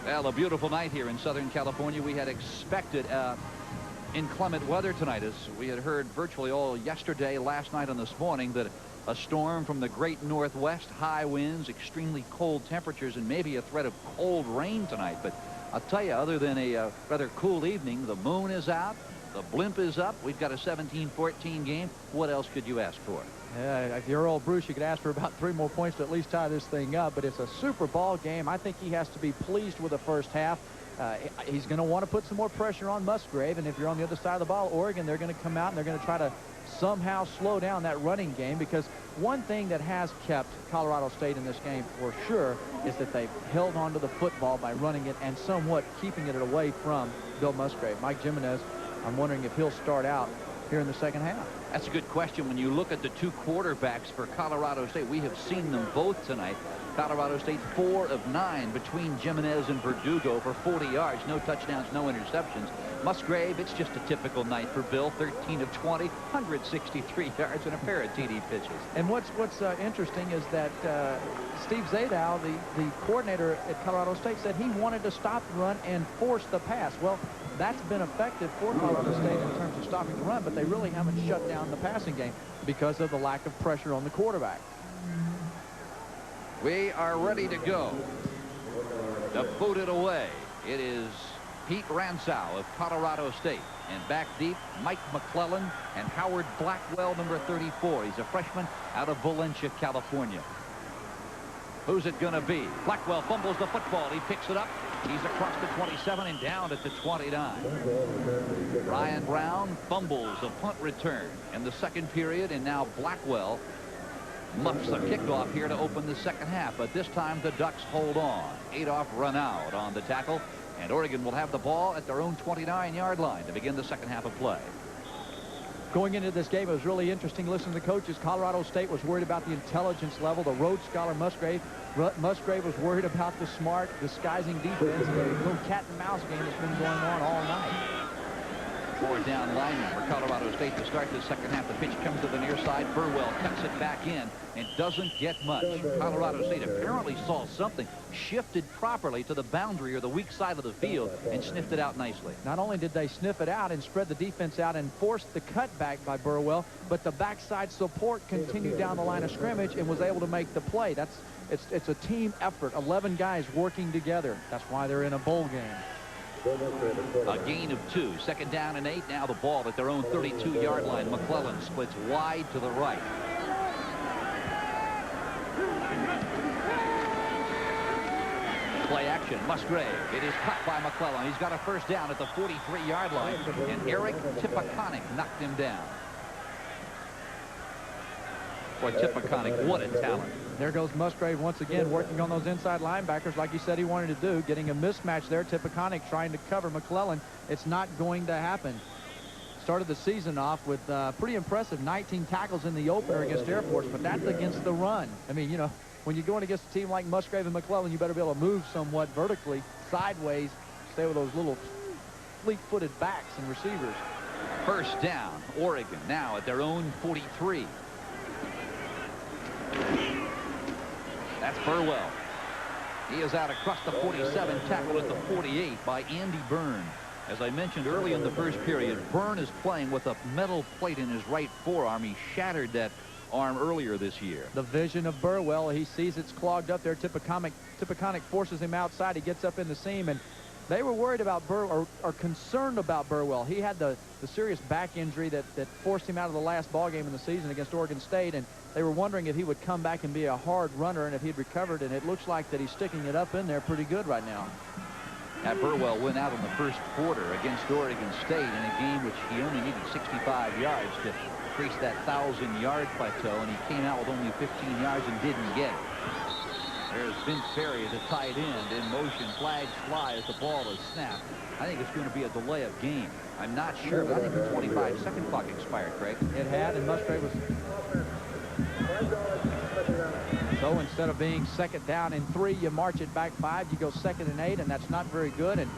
Well, a beautiful night here in Southern California. We had expected inclement weather tonight, as we had heard virtually all yesterday, last night, and this morning, that a storm from the great northwest, high winds, extremely cold temperatures, and maybe a threat of cold rain tonight. But I'll tell you, other than a rather cool evening, the moon is out, the blimp is up, we've got a 17-14 game. What else could you ask for? If you're old Bruce, you could ask for about 3 more points to at least tie this thing up. But it's a super ball game. I think he has to be pleased with the first half. He's going to want to put some more pressure on Musgrave. And if you're on the other side of the ball, Oregon, they're going to come out and they're going to try to somehow slow down that running game. Because one thing that has kept Colorado State in this game for sure is that they've held on to the football by running it and somewhat keeping it away from Bill Musgrave. Mike Jimenez, I'm wondering if he'll start out here in the second half. That's a good question. When you look at the 2 quarterbacks for Colorado State, we have seen them both tonight. Colorado State 4 of 9 between Jimenez and Verdugo for 40 yards. No touchdowns, no interceptions. Musgrave, it's just a typical night for Bill. 13 of 20, 163 yards and a pair of TD pitches. And what's interesting is that Steve Zadow, the coordinator at Colorado State, said he wanted to stop the run and force the pass. Well, that's been effective for Colorado State in terms of stopping the run, but they really haven't shut down the passing game because of the lack of pressure on the quarterback. We are ready to go. To boot it away, it is Pete Ransow of Colorado State. And back deep, Mike McClellan and Howard Blackwell, number 34. He's a freshman out of Valencia, California. Who's it going to be? Blackwell fumbles the football. He picks it up. He's across the 27 and down at the 29. Ryan Brown fumbles a punt return in the second period, and now Blackwell muffs a kickoff here to open the second half. But this time the Ducks hold on. Adolph run out on the tackle, and Oregon will have the ball at their own 29-yard line to begin the second half of play. Going into this game, it was really interesting listening to the coaches. Colorado State was worried about the intelligence level. The Rhodes Scholar Musgrave was worried about the smart, disguising defense. And a little cat and mouse game that's been going on all night. 4 down lineman for Colorado State to start the second half. The pitch comes to the near side. Burwell cuts it back in and doesn't get much. Colorado State apparently saw something, shifted properly to the boundary or the weak side of the field, and sniffed it out nicely. Not only did they sniff it out and spread the defense out and force the cutback by Burwell, but the backside support continued down the line of scrimmage and was able to make the play. It's a team effort. 11 guys working together. That's why they're in a bowl game. A gain of 2. Second down and 8. Now the ball at their own 32-yard line. McClellan splits wide to the right. Play action. Musgrave. It is cut by McClellan. He's got a first down at the 43-yard line. And Eric Tipaconic knocked him down. Boy, Tipaconic, what a talent. There goes Musgrave once again working on those inside linebackers like he said he wanted to do, getting a mismatch there. Tipaconic trying to cover McClellan. It's not going to happen. Started the season off with pretty impressive 19 tackles in the opener against Air Force, but that's against the run. I mean, you know, when you're going against a team like Musgrave and McClellan, you better be able to move somewhat vertically, sideways, stay with those little fleet-footed backs and receivers. First down, Oregon now at their own 43. That's Burwell. He is out across the 47, tackled at the 48 by Andy Byrne. As I mentioned early in the first period, Byrne is playing with a metal plate in his right forearm. He shattered that arm earlier this year. The vision of Burwell, he sees it's clogged up there. Tipaconic forces him outside. He gets up in the seam, and they were worried about Burwell, or concerned about Burwell. He had the serious back injury that forced him out of the last ball game in the season against Oregon State, and they were wondering if he would come back and be a hard runner and if he'd recovered, and it looks like that he's sticking it up in there pretty good right now. Now Burwell went out in the first quarter against Oregon State in a game which he only needed 65 yards to reach that 1,000-yard plateau, and he came out with only 15 yards and didn't get it. There's Vince Perry, the tight end, in motion. Flags fly as the ball is snapped. I think it's going to be a delay of game. I'm not sure, but I think the 25-second clock expired, Craig. It had, and Musgrave was... So instead of being second down and 3, you march it back 5, you go second and 8, and that's not very good. And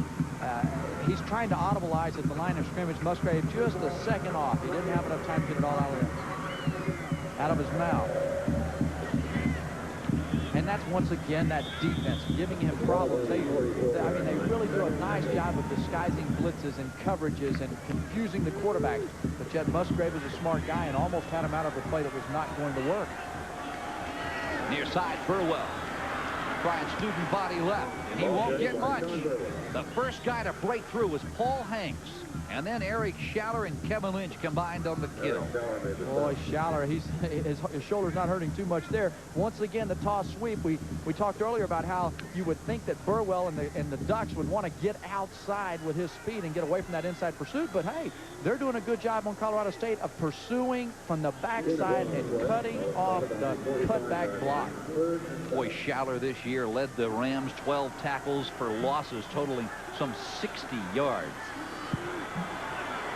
he's trying to audibilize at the line of scrimmage. Musgrave just a second off. He didn't have enough time to get it all out of his mouth. And that's once again that defense giving him problems. I mean, they really do a nice job of disguising blitzes and coverages and confusing the quarterbacks. But yet Musgrave is a smart guy and almost had him out of a play that was not going to work. Near side, Burwell. Trying student body left, and he won't get much. The first guy to break through was Paul Hanks. And then Eric Schaller and Kevin Lynch combined on the kill. Boy, Schaller, his shoulder's not hurting too much there. Once again, the toss sweep. We talked earlier about how you would think that Burwell and the Ducks would want to get outside with his speed and get away from that inside pursuit. But, hey, they're doing a good job on Colorado State of pursuing from the backside and cutting off the cutback block. Boy, Schaller this year led the Rams 12 tackles for losses totaling some 60 yards.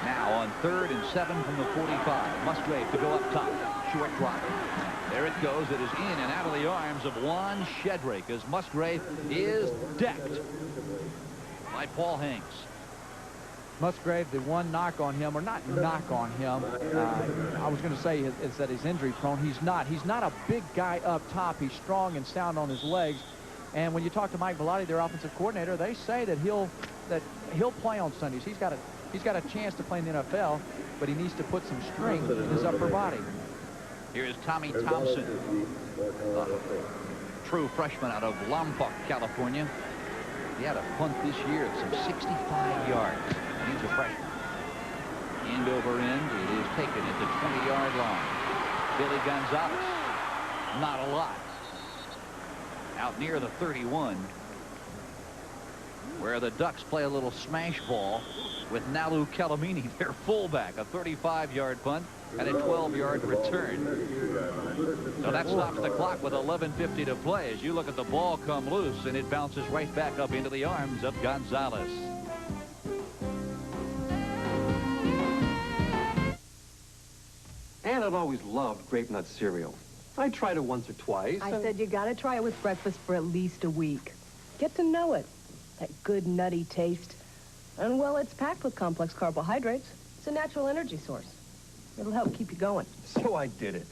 Now on 3rd and 7 from the 45. Musgrave to go up top. Short drop. There it goes. It is in and out of the arms of Juan Shedrake as Musgrave is decked by Paul Hanks. Musgrave, the one knock on him, or not knock on him, I was going to say is that he's injury prone. He's not. He's not a big guy up top. He's strong and sound on his legs. And when you talk to Mike Bellotti, their offensive coordinator, they say that he'll play on Sundays. He's got a chance to play in the NFL, but he needs to put some strength in his upper body. Here's Tommy Thompson, true freshman out of Lompoc, California. He had a punt this year of some 65 yards. He's a freshman. End over end, it is taken at the 20-yard line. Billy Gonzalez, not a lot. Out near the 31, where the Ducks play a little smash ball with Nalu Kelamini, their fullback, a 35-yard punt and a 12-yard return. So that stops the clock with 11:50 to play as you look at the ball come loose, and it bounces right back up into the arms of Gonzalez. Aunt had always loved grape nut cereal. I tried it once or twice. I said you gotta try it with breakfast for at least a week. Get to know it. That good nutty taste. And, well, it's packed with complex carbohydrates. It's a natural energy source. It'll help keep you going. So I did it.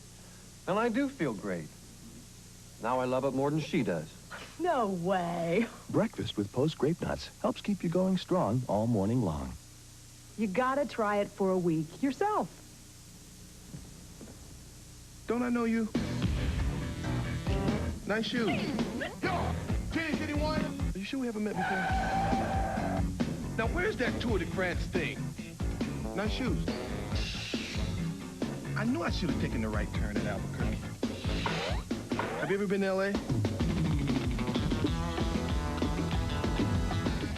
And I do feel great. Now I love it more than she does. No way. Breakfast with Post Grape Nuts helps keep you going strong all morning long. You gotta try it for a week yourself. Don't I know you? Nice shoes. Yo, change anyone? Are you sure we haven't met before? Now, where's that Tour de France thing? Nice shoes. I knew I should have taken the right turn at Albuquerque. Have you ever been to L.A.?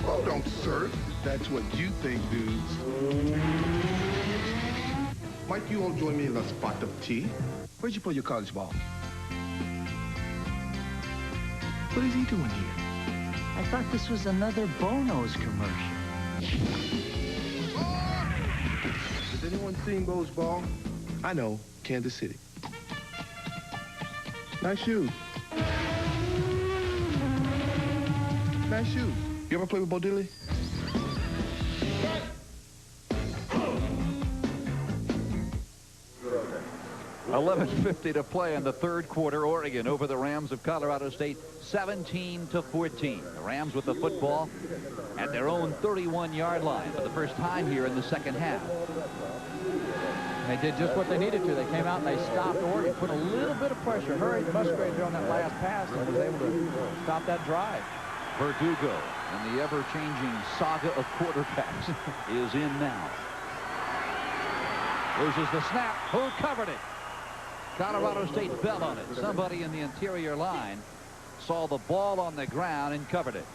Oh, don't surf. That's what you think, dudes. Might you all join me in a spot of tea? Where'd you play your college ball? What is he doing here? I thought this was another Bono's commercial. Has anyone seen Bo's ball? I know, Kansas City. Nice shoes. Nice shoes. You ever play with Bo Diddley? 11:50 to play in the 3rd quarter. Oregon over the Rams of Colorado State, 17-14. The Rams with the football at their own 31-yard line for the first time here in the 2nd half. They did just what they needed to. They came out and they stopped Oregon, put a little bit of pressure, hurried Musgrave there on that last pass, and was able to stop that drive. Verdugo and the ever-changing saga of quarterbacks is in now. Loses the snap. Who covered it? Colorado State fell on it. Somebody in the interior line saw the ball on the ground and covered it.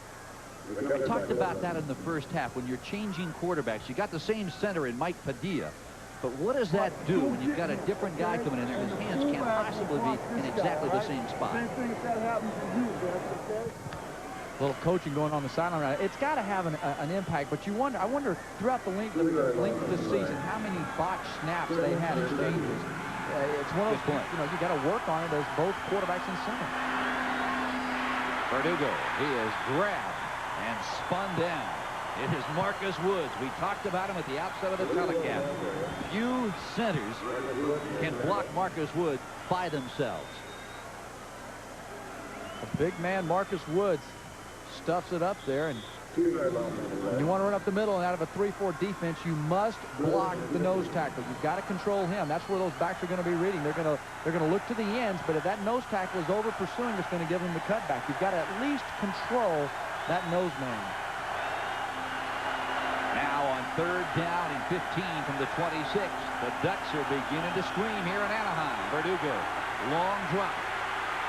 We talked about that in the first half. When you're changing quarterbacks, you got the same center in Mike Padilla. But what does that do when you've got a different guy coming in there and his hands can't possibly be in exactly the same spot? A little coaching going on the sideline. It's got to have an impact, but I wonder throughout the length of this season how many botched snaps they had exchanges. It's one of those, you got to work on it as both quarterbacks in center. Verdugo, he is grabbed and spun down. It is Marcus Woods. We talked about him at the outset of the telecast. Few centers can block Marcus Woods by themselves. The big man, Marcus Woods, stuffs it up there, and when you want to run up the middle and out of a 3-4 defense, you must block the nose tackle. You've got to control him. That's where those backs are going to be reading. They're going to look to the ends, but if that nose tackle is over pursuing, it's going to give him the cutback. You've got to at least control that nose man. Now on 3rd down and 15 from the 26. The Ducks are beginning to scream here in Anaheim. Verdugo, long drop.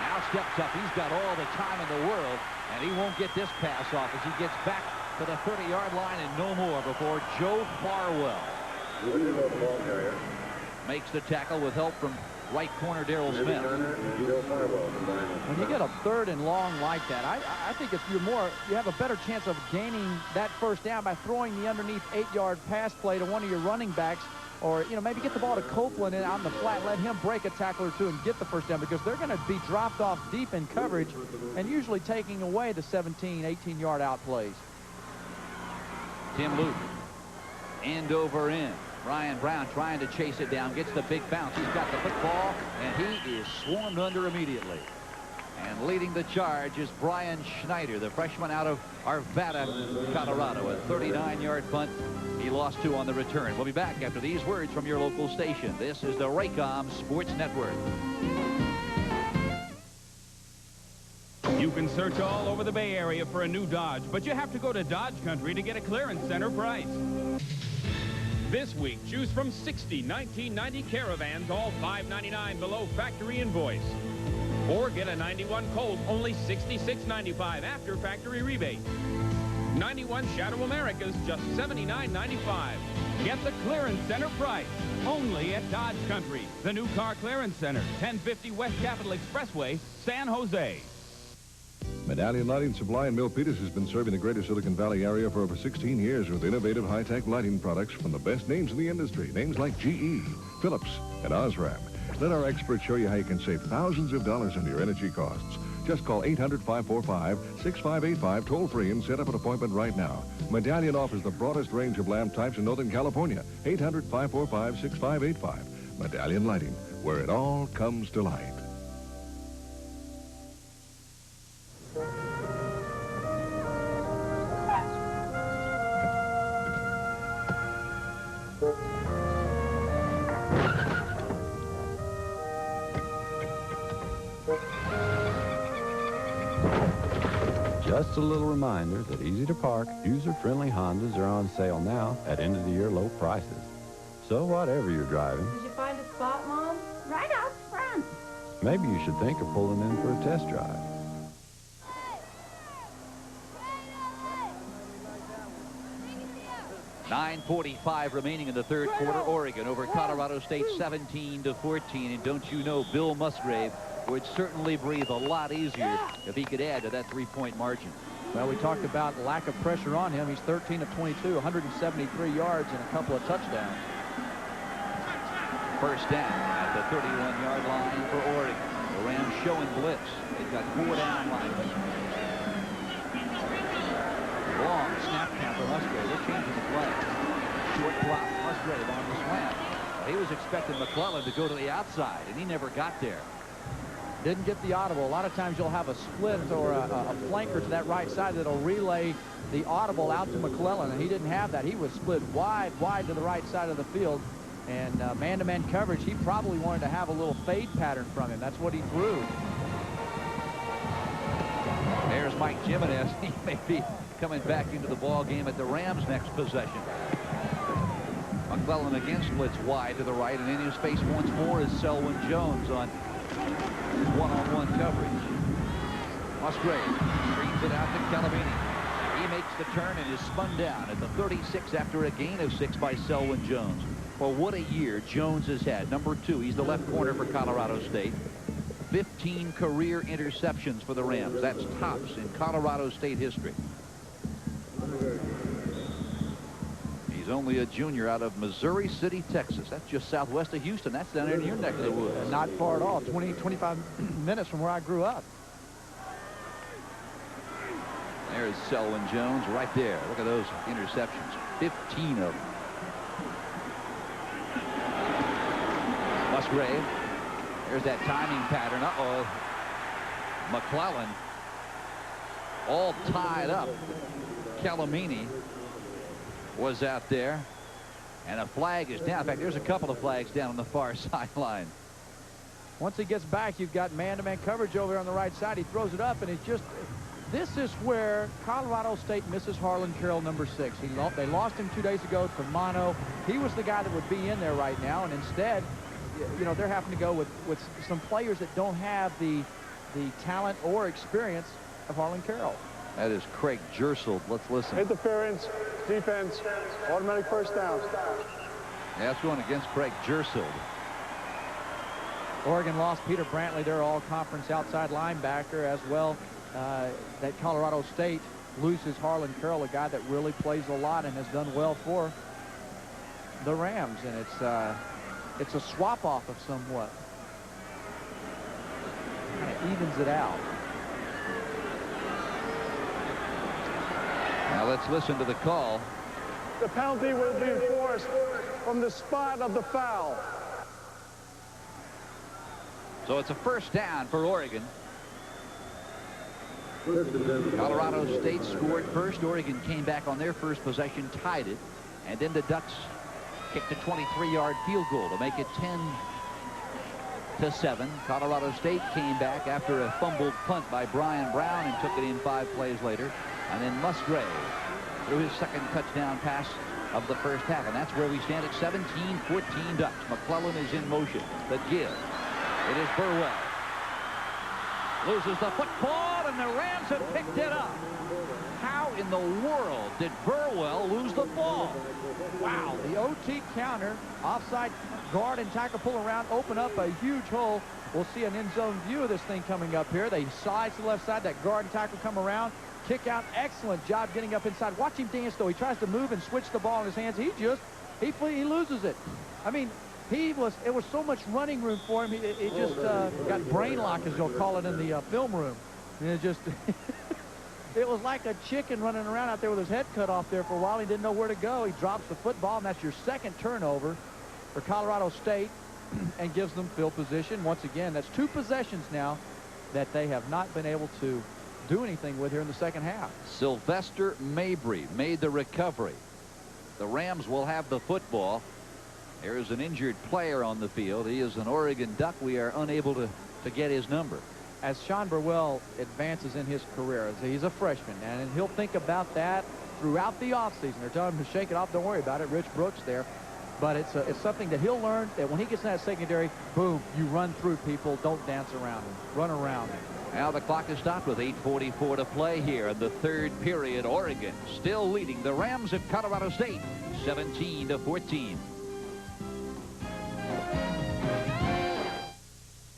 Now steps up. He's got all the time in the world, and he won't get this pass off as he gets back to the 30-yard line and no more before Joe Farwell makes the tackle with help from right corner Darryl Smith. When you get a 3rd and long like that, I think if you have a better chance of gaining that first down by throwing the underneath 8-yard pass play to one of your running backs, or maybe get the ball to Copeland and on the flat, let him break a tackle or two and get the first down, because they're going to be dropped off deep in coverage and usually taking away the 17, 18-yard out plays. Tim Luke, end over end. Ryan Brown trying to chase it down, gets the big bounce. He's got the football, and he is swarmed under immediately. And leading the charge is Brian Schneider, the freshman out of Arvada, Colorado. A 39-yard punt. He lost 2 on the return. We'll be back after these words from your local station. This is the Raycom Sports Network. You can search all over the Bay Area for a new Dodge, but you have to go to Dodge Country to get a clearance center price. This week, choose from 60 1990 Caravans, all $599 below factory invoice. Or get a 91 Colt, only $66.95 after factory rebate. 91 Shadow Americas, just $79.95. Get the clearance center price, only at Dodge Country. The new car clearance center, 1050 West Capitol Expressway, San Jose. Medallion Lighting Supply in Milpitas has been serving the greater Silicon Valley area for over 16 years with innovative high-tech lighting products from the best names in the industry. Names like GE, Philips, and Osram. Let our experts show you how you can save thousands of dollars on your energy costs. Just call 800-545-6585 toll-free and set up an appointment right now. Medallion offers the broadest range of lamp types in Northern California. 800-545-6585. Medallion Lighting, where it all comes to light. Just a little reminder that easy-to-park, user-friendly Hondas are on sale now at end-of-the-year low prices. So whatever you're driving... Did you find a spot, Mom? Right out front. Maybe you should think of pulling in for a test drive. .9:45 remaining in the 3rd quarter. Oregon over Colorado State 17-14. And don't you know, Bill Musgrave would certainly breathe a lot easier if he could add to that 3-point margin. Well, we talked about lack of pressure on him. He's 13 of 22, 173 yards and a couple of touchdowns. First down at the 31-yard line for Oregon. The Rams showing blitz. They've got 4 down linemen. Long snap count for Musgrave. They're changing the play. Short drop. Musgrave on the slant. He was expecting McClellan to go to the outside, and he never got there. Didn't get the audible. A lot of times you'll have a split or a flanker to that right side that'll relay the audible out to McClellan, and he didn't have that. He was split wide to the right side of the field, and man-to-man coverage, he probably wanted to have a little fade pattern from him. That's what he threw. There's Mike Jimenez. He may be coming back into the ball game at the Rams' next possession. McClellan against blitz wide to the right, and in his face once more is Selwyn Jones on one-on-one coverage. Musgrave screens it out to Calamini. He makes the turn and is spun down at the 36 after a gain of 6 by Selwyn Jones. Well, what a year Jones has had. Number 2, he's the left corner for Colorado State. 15 career interceptions for the Rams. That's tops in Colorado State history. He's only a junior out of Missouri City, Texas. That's just southwest of Houston. That's down there in your neck of the woods. Not far at all. 25 minutes from where I grew up. There's Selwyn Jones right there. Look at those interceptions. 15 of them. Musgrave. There's that timing pattern. Uh-oh. McClellan all tied up. Calamini was out there, and a flag is down. In fact, there's a couple of flags down on the far sideline. Once he gets back, you've got man-to-man coverage over there on the right side. He throws it up, and it's just, this is where Colorado State misses Harlan Carroll, number 6. They lost him 2 days ago to mono. He was the guy that would be in there right now, and instead, you know, they're having to go with some players that don't have the talent or experience of Harlan Carroll. That is Craig Jersold. Let's listen. Interference, defense, automatic first down. Yeah, that's going against Craig Jersold. Oregon lost Peter Brantley, their all-conference outside linebacker, as well. That Colorado State loses Harlan Carroll, a guy that really plays a lot and has done well for the Rams, and it's a swap-off of somewhat. Kind of evens it out. Now let's listen to the call. The penalty will be enforced from the spot of the foul. So it's a first down for Oregon. Colorado State scored first. Oregon came back on their first possession, tied it, and then the Ducks kicked a 23-yard field goal to make it 10-7. Colorado State came back after a fumbled punt by Brian Brown and took it in 5 plays later. And then Musgrave threw his second touchdown pass of the first half. And that's where we stand at 17-14 Ducks. McClellan is in motion. The give. It is Burwell. Loses the football, and the Rams have picked it up. How in the world did Burwell lose the ball? Wow, the OT counter, offside guard and tackle pull around, open up a huge hole. We'll see an end zone view of this thing coming up here. They slide to the left side, that guard and tackle come around, kick out, excellent job getting up inside. Watch him dance, though. He tries to move and switch the ball in his hands. He loses it. I mean, it was so much running room for him. He just got brain lock, as you'll call it, in the film room. And it just, it was like a chicken running around out there with his head cut off there for a while. He didn't know where to go. He drops the football, and that's your second turnover for Colorado State and gives them field position. Once again, that's 2 possessions now that they have not been able to do anything with here in the second half. Sylvester Mabry made the recovery. The Rams will have the football. There is an injured player on the field. He is an Oregon Duck. We are unable to get his number. As Sean Burwell advances in his career, he's a freshman, and he'll think about that throughout the offseason. They're telling him to shake it off. Don't worry about it. Rich Brooks there. But it's something that he'll learn, that when he gets in that secondary, boom, you run through people. Don't dance around them. Run around them. Now the clock is stopped with 8:44 to play here in the third period. Oregon still leading the Rams of Colorado State 17-14.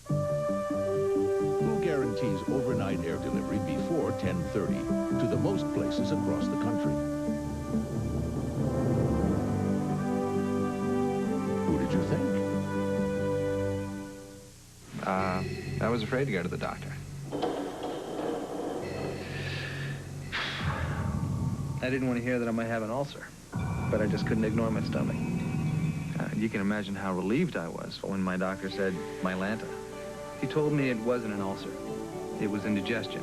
Who guarantees overnight air delivery before 10:30 to the most places across the country? Who did you think? I was afraid to go to the doctor. I didn't want to hear that I might have an ulcer, but I just couldn't ignore my stomach. You can imagine how relieved I was when my doctor said Mylanta. He told me it wasn't an ulcer. It was indigestion.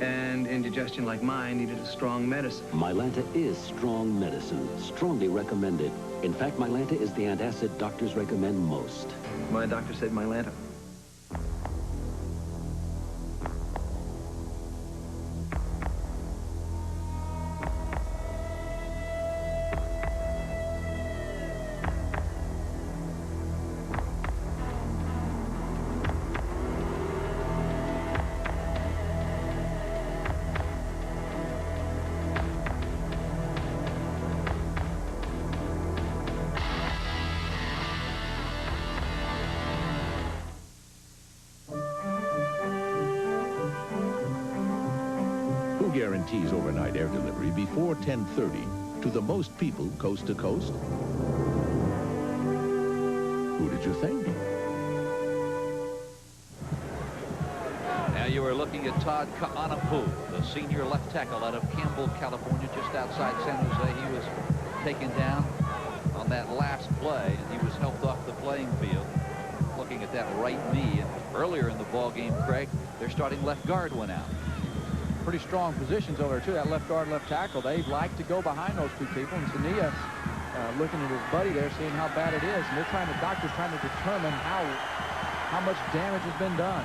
And indigestion like mine needed a strong medicine. Mylanta is strong medicine, strongly recommended. In fact, Mylanta is the antacid doctors recommend most. My doctor said Mylanta. Guarantees overnight air delivery before 10:30 to the most people coast to coast? Who did you think? Now you are looking at Todd Ka'anapu, the senior left tackle out of Campbell, California, just outside San Jose. He was taken down on that last play, and he was helped off the playing field. looking at that right knee. And earlier in the ball game, Craig, their starting left guard went out. Pretty strong positions over there, too. That left guard, left tackle. They like to go behind those two people. And Sania looking at his buddy there, seeing how bad it is. And they're trying to, doctor's trying to determine how much damage has been done.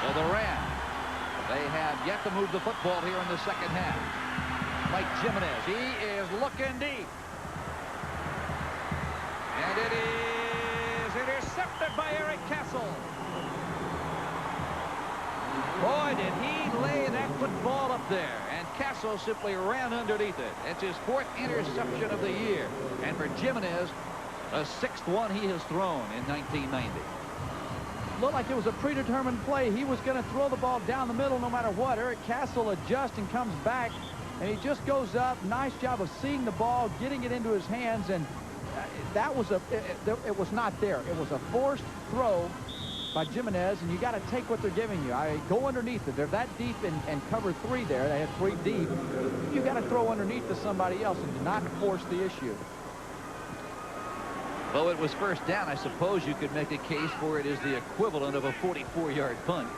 So the Rams, they have yet to move the football here in the second half. Mike Jimenez, he is looking deep. And it is intercepted by Eric Castle. Boy, did he lay that football up there. And Castle simply ran underneath it. It's his 4th interception of the year. And for Jimenez, the 6th one he has thrown in 1990. Looked like it was a predetermined play. He was going to throw the ball down the middle no matter what. Eric Castle adjusts and comes back, and he just goes up. Nice job of seeing the ball, getting it into his hands, and that was it was not there. It was a forced throw by Jimenez, and you got to take what they're giving you. Go underneath it. They're that deep and cover 3 there. They had 3 deep. You got to throw underneath to somebody else and not force the issue. Though it was first down, I suppose you could make a case for it is the equivalent of a 44-yard punt.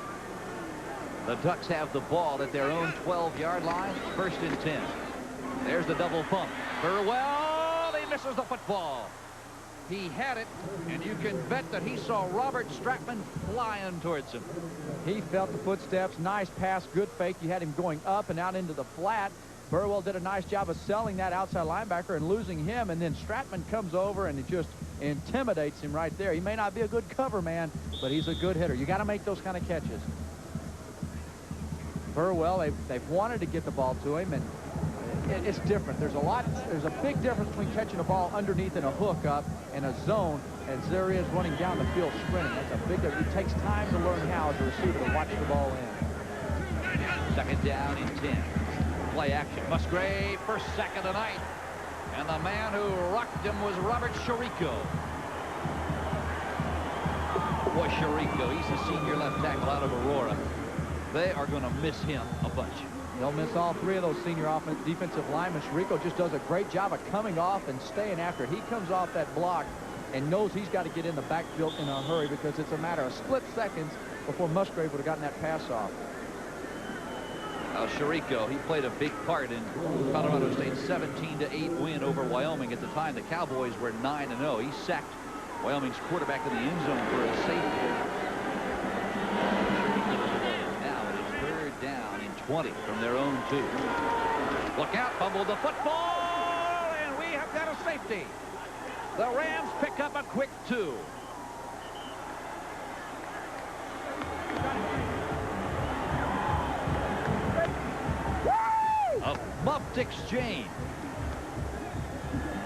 The Ducks have the ball at their own 12-yard line, 1st and 10. There's the double pump. Burwell, he misses the football. He had it, and you can bet that he saw Robert Stratman flying towards him. He felt the footsteps. Nice pass, good fake. You had him going up and out into the flat. Burwell did a nice job of selling that outside linebacker and losing him, and then Stratman comes over and it just intimidates him right there. He may not be a good cover man, but he's a good hitter. You got to make those kind of catches. Burwell, they've wanted to get the ball to him, and it's different. There's a big difference between catching a ball underneath in a hook up and a zone as there is running down the field sprinting. That's a big difference. It takes time to learn how as a receiver to watch the ball in. 2nd down and 10. Play action. Musgrave, first sack of the night. And the man who rocked him was Robert Chirico. Boy, Chirico, he's the senior left tackle out of Aurora. They are going to miss him a bunch. They'll miss all 3 of those senior defensive linemen. Chirico just does a great job of coming off and staying after it. He comes off that block and knows he's got to get in the backfield in a hurry because it's a matter of split seconds before Musgrave would have gotten that pass off. Chirico, he played a big part in Colorado State's 17-8 win over Wyoming. At the time, the Cowboys were 9-0. He sacked Wyoming's quarterback in the end zone for a safety. Now it is 3rd down and 20 from their own 2. Look out, fumbled the football, and we have got a safety. The Rams pick up a quick 2. A bumped exchange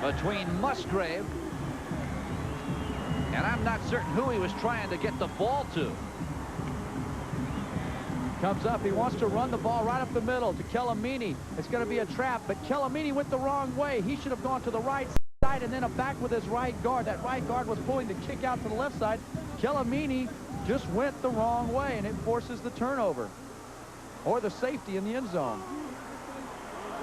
between Musgrave, and I'm not certain who he was trying to get the ball to. Comes up. He wants to run the ball right up the middle to Kellamini. It's going to be a trap, but Kellamini went the wrong way. He should have gone to the right side and then a back with his right guard. That right guard was pulling the kick out to the left side. Kellamini just went the wrong way, and it forces the turnover or the safety in the end zone.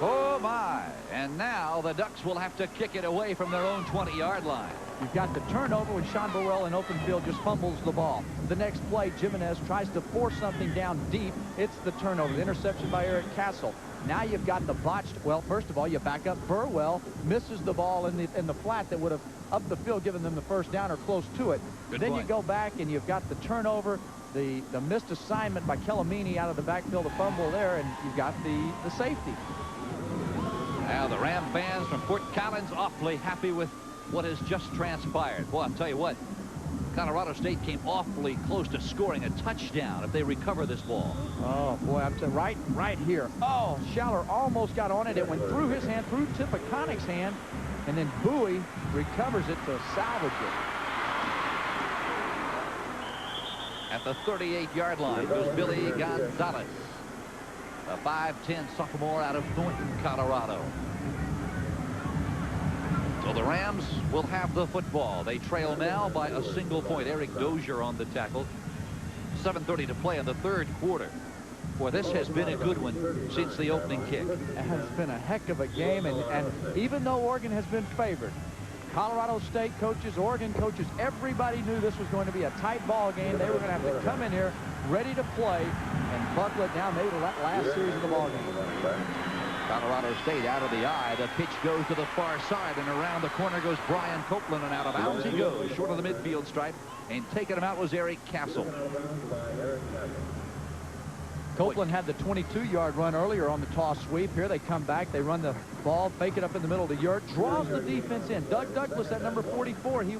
Oh, my. And now the Ducks will have to kick it away from their own 20-yard line. You've got the turnover when Sean Burwell in open field just fumbles the ball. The next play, Jimenez tries to force something down deep. It's the turnover. The interception by Eric Castle. Now you've got the botched. Well, first of all, you back up. Burwell misses the ball in the flat that would have up the field given them the first down or close to it. Good then point. You go back and you've got the turnover, the missed assignment by Kellamini out of the backfield, a fumble there, and you've got the safety. Now the Ram fans from Fort Collins awfully happy with what has just transpired. Boy, I'll tell you what, Colorado State came awfully close to scoring a touchdown if they recover this ball. Oh, boy, I'm telling you, right here. Oh, Schaller almost got on it. It went through his hand, through Tipiconic's hand, and then Bowie recovers it to salvage it. At the 38-yard line goes Billy Gonzalez, a 5'10" sophomore out of Thornton, Colorado. So the Rams will have the football. They trail now by a single point. Eric Dozier on the tackle. 7:30 to play in the 3rd quarter. Boy, this has been a good one since the opening kick. It has been a heck of a game, and even though Oregon has been favored, Colorado State coaches, Oregon coaches, everybody knew this was going to be a tight ball game. They were going to have to come in here ready to play and buckle it down maybe that last series of the ball game. Colorado State out of the eye. The pitch goes to the far side, and around the corner goes Brian Copeland, and out of bounds he goes, short of the midfield stripe, and taking him out was Eric Castle. Copeland had the 22-yard run earlier on the toss sweep. Here they come back. They run the ball, fake it up in the middle of the yard, draws the defense in. Doug Douglas at number 44. He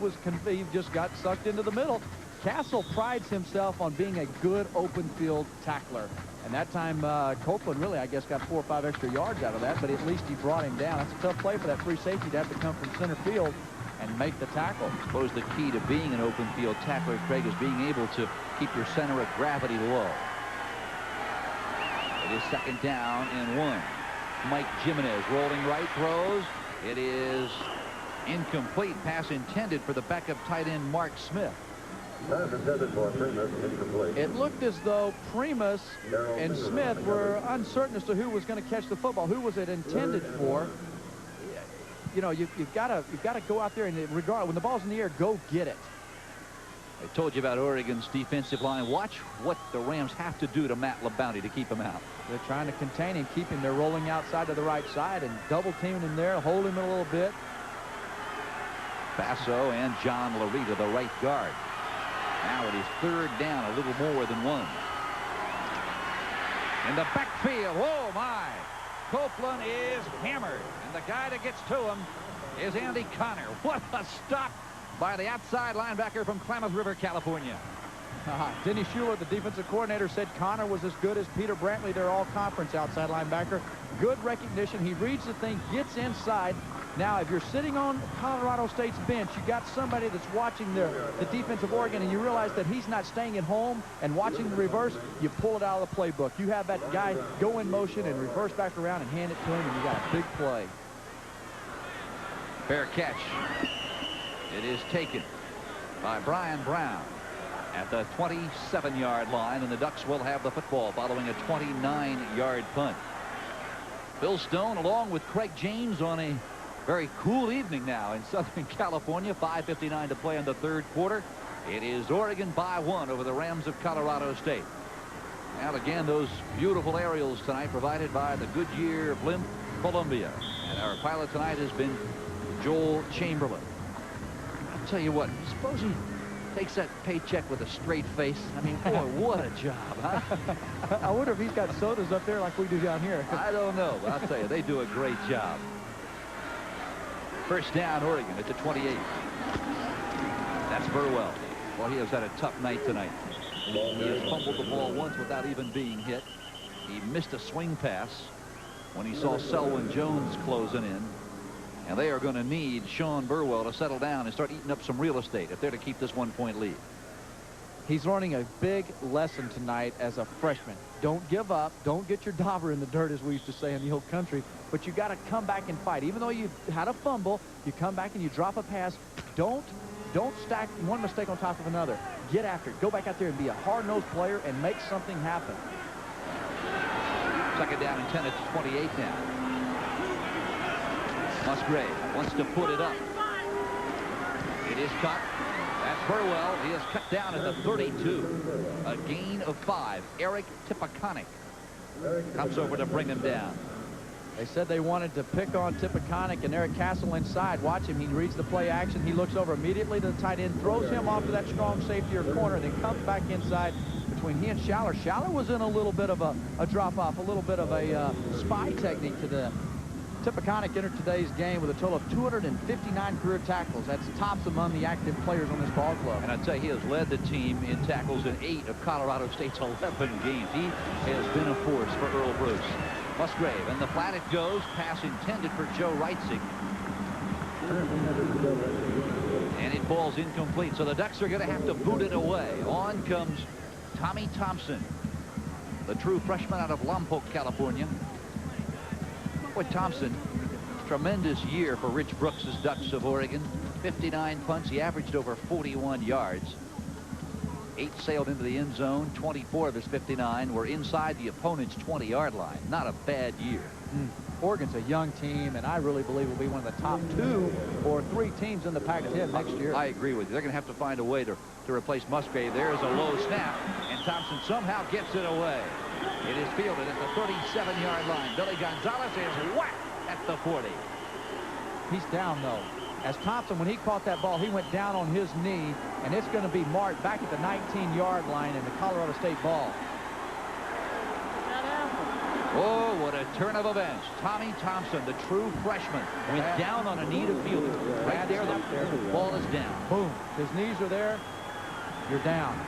just got sucked into the middle. Castle prides himself on being a good open field tackler. And that time, Copeland really, I guess, got 4 or 5 extra yards out of that, but at least he brought him down. That's a tough play for that free safety to have to come from center field and make the tackle. I suppose the key to being an open field tackler, Craig, is being able to keep your center of gravity low. It is second down and 1. Mike Jimenez rolling right, throws. It is incomplete. Pass intended for the backup tight end Mark Smith. It looked as though Primus and Smith were uncertain as to who was going to catch the football. Who was it intended for? You know, you've got to go out there and when the ball's in the air, go get it. I told you about Oregon's defensive line. Watch what the Rams have to do to Matt LaBounty to keep him out. They're trying to contain him, keep him. They're rolling outside to the right side and double teaming him there, hold him a little bit. Basso and John Larita, the right guard. Now it is third down, a little more than 1. In the backfield, oh my! Copeland is hammered, and the guy that gets to him is Andy Connor. What a stop by the outside linebacker from Klamath River, California. Denny Schuler, the defensive coordinator, said Connor was as good as Peter Brantley, their all-conference outside linebacker. Good recognition. He reads the thing, gets inside. Now, if you're sitting on Colorado State's bench, you got somebody that's watching the defense of Oregon, and you realize that he's not staying at home and watching the reverse, you pull it out of the playbook. You have that guy go in motion and reverse back around and hand it to him, and you got a big play. Fair catch. It is taken by Brian Brown at the 27-yard line, and the Ducks will have the football following a 29-yard punt. Bill Stone along with Craig James on a very cool evening now in Southern California. 5:59 to play in the third quarter. It is Oregon by 1 over the Rams of Colorado State. And again, those beautiful aerials tonight provided by the Goodyear Blimp Columbia. And our pilot tonight has been Joel Chamberlain. I'll tell you what, suppose he takes that paycheck with a straight face. I mean, boy, what a job, huh? I wonder if he's got sodas up there like we do down here. I don't know, but I'll tell you, they do a great job. First down, Oregon at the 28. That's Burwell. Well, he has had a tough night tonight. He has fumbled the ball once without even being hit. He missed a swing pass when he saw Selwyn Jones closing in. And they are going to need Sean Burwell to settle down and start eating up some real estate if they're to keep this 1-point lead. He's learning a big lesson tonight as a freshman. Don't give up. Don't get your dauber in the dirt, as we used to say in the old country. But you got to come back and fight. Even though you had a fumble, you come back and you drop a pass. Don't stack one mistake on top of another. Get after it. Go back out there and be a hard-nosed player and make something happen. Second down and 10 at the 28 now. Musgrave wants to put it up. It is cut. That's Burwell. He is cut down at the 32. A gain of 5. Eric Tipaconic comes over to bring him down. They said they wanted to pick on Tipaconic and Eric Castle inside. Watch him. He reads the play action. He looks over immediately to the tight end, throws him off to that strong safety or corner, then comes back inside between he and Schaller. Schaller was in a little bit of a drop-off, a little bit of a spy technique to them. Tipaconic entered today's game with a total of 259 career tackles. That's tops among the active players on this ball club. And I'd say he has led the team in tackles in 8 of Colorado State's 11 games. He has been a force for Earl Bruce. Musgrave, and the flat it goes. Pass intended for Joe Reitzig. And it falls incomplete. So the Ducks are going to have to boot it away. On comes Tommy Thompson, the true freshman out of Lompoc, California. Boy, Thompson, tremendous year for Rich Brooks's Ducks of Oregon. 59 punts. He averaged over 41 yards. 8 sailed into the end zone. 24 of his 59 were inside the opponent's 20-yard line. Not a bad year. Oregon's a young team, and I really believe will be one of the top 2 or 3 teams in the Pac-10 next year. I agree with you. They're going to have to find a way to replace Musgrave. There's a low snap, and Thompson somehow gets it away. It is fielded at the 37-yard line. Billy Gonzalez is whacked at the 40. He's down, though. As Thompson, when he caught that ball, he went down on his knee, and it's going to be marked back at the 19-yard line in the Colorado State ball. Oh, what a turn of events. Tommy Thompson, the true freshman, went down on a knee to field it. Right there, the ball is down. Boom. His knees are there. You're down.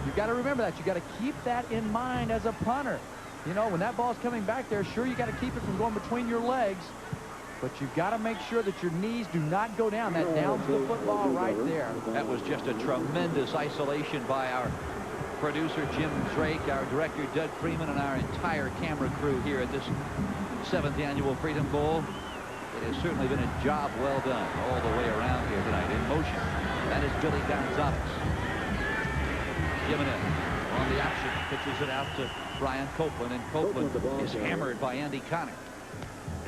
You've got to remember that. You've got to keep that in mind as a punter. You know, when that ball's coming back there, sure, you got to keep it from going between your legs, but you've got to make sure that your knees do not go down. That downs the football right there. That was just a tremendous isolation by our producer Jim Drake, our director Doug Freeman, and our entire camera crew here at this 7th annual Freedom Bowl. It has certainly been a job well done all the way around here tonight. In motion, that is Billy Gonzalez. Jimenez on the option, pitches it out to Brian Copeland, and Copeland is hammered by Andy Connor.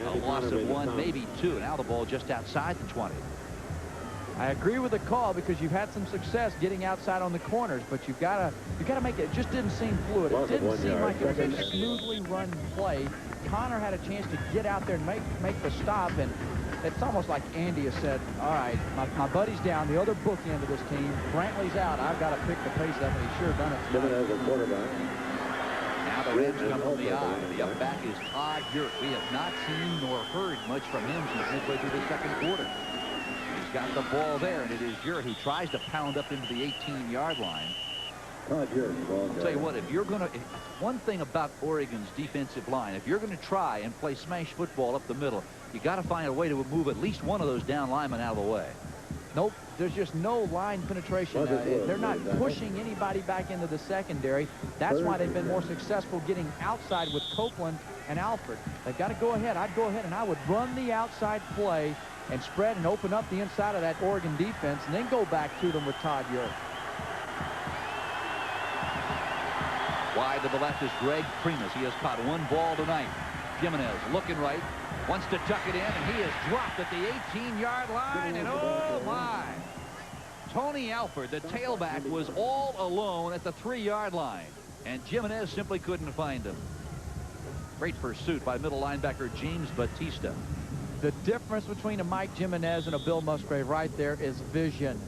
A loss of 1, maybe 2. Now the ball just outside the 20. I agree with the call because you've had some success getting outside on the corners, but you've got to make it. It just didn't seem fluid. It didn't seem like it was a smoothly run play. Connor had a chance to get out there and make the stop, and it's almost like Andy has said, all right, my buddy's down, the other bookend of this team. Brantley's out. I've got to pick the pace up, and he's sure done it tonight. Now the Reds come from the eye. The up back is Todd Yurt. We have not seen nor heard much from him since midway through the second quarter. He's got the ball there, and it is Yurt who tries to pound up into the 18-yard line. I'll tell you what, if you're going to, one thing about Oregon's defensive line, if you're going to try and play smash football up the middle, you got to find a way to move at least one of those down linemen out of the way. Nope, there's just no line penetration. They're not pushing anybody back into the secondary. That's why they've been more successful getting outside with Copeland and Alford. They've got to go ahead. I'd go ahead and I would run the outside play and spread and open up the inside of that Oregon defense, and then go back to them with Todd Yurt. Wide to the left is Greg Primus. He has caught 1 ball tonight. Jimenez looking right, wants to tuck it in, and he is dropped at the 18-yard line, and oh my! Tony Alford, the tailback, was all alone at the 3-yard line, and Jimenez simply couldn't find him. Great pursuit by middle linebacker James Batista. The difference between a Mike Jimenez and a Bill Musgrave right there is vision.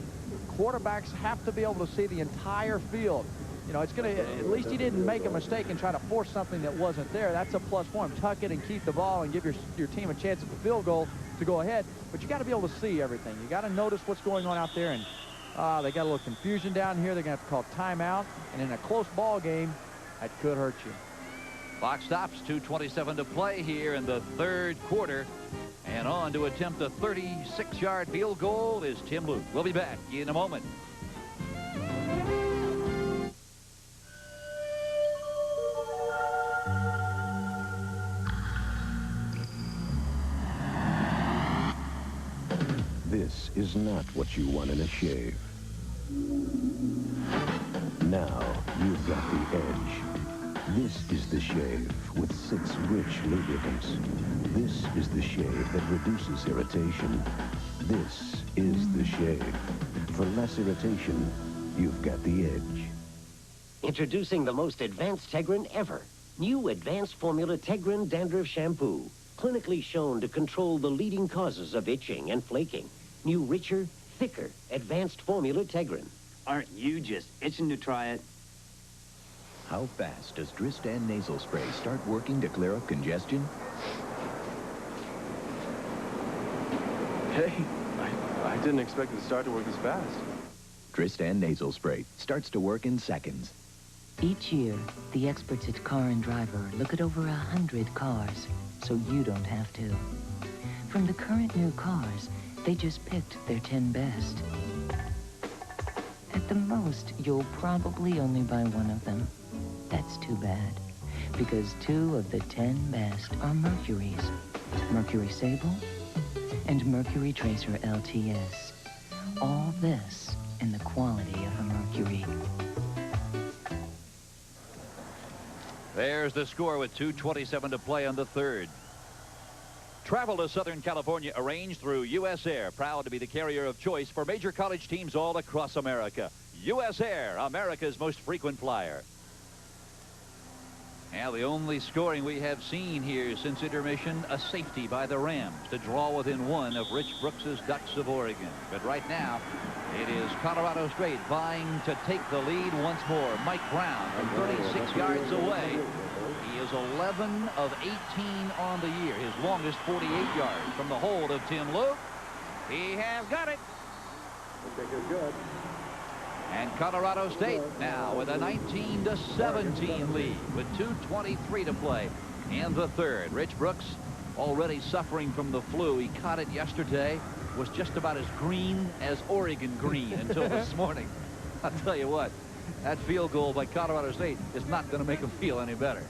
Quarterbacks have to be able to see the entire field. You know, it's going to, at least he didn't make a mistake and try to force something that wasn't there. That's a plus for him. Tuck it and keep the ball and give your team a chance at the field goal to go ahead. But you got to be able to see everything. You got to notice what's going on out there. And they got a little confusion down here. They're going to have to call timeout. And in a close ball game, that could hurt you. Clock stops. 2:27 to play here in the 3rd quarter. And on to attempt a 36-yard field goal is Tim Luke. We'll be back in a moment. This is not what you want in a shave. Now you've got the edge. This is the shave with 6 rich lubricants. This is the shave that reduces irritation. This is the shave. For less irritation, you've got the edge. Introducing the most advanced Tegrin ever. New advanced formula Tegrin Dandruff Shampoo. Clinically shown to control the leading causes of itching and flaking. New richer, thicker, advanced formula Tegrin. Aren't you just itching to try it? How fast does Dristan nasal spray start working to clear up congestion? Hey, I didn't expect it to start to work this fast. Dristan nasal spray starts to work in seconds. Each year, the experts at Car and Driver look at over 100 cars, so you don't have to. From the current new cars, they just picked their 10 best. At the most, you'll probably only buy one of them. That's too bad, because 2 of the 10 best are Mercury's. Mercury Sable and Mercury Tracer LTS. All this in the quality of a Mercury. There's the score with 2:27 to play on the third. Travel to Southern California arranged through U.S. Air, proud to be the carrier of choice for major college teams all across America. U.S. Air, America's most frequent flyer. Now the only scoring we have seen here since intermission, a safety by the Rams to draw within one of Rich Brooks's Ducks of Oregon. But right now, it is Colorado State vying to take the lead once more. Mike Brown from 36 yards away. He is 11 of 18 on the year. His longest 48 yards from the hold of Tim Luke. He has got it. Good. And Colorado State now with a 19-17 lead with 2:23 to play in the third. Rich Brooks already suffering from the flu. He caught it yesterday. Was just about as green as Oregon green until this morning. I'll tell you what, that field goal by Colorado State is not going to make him feel any better.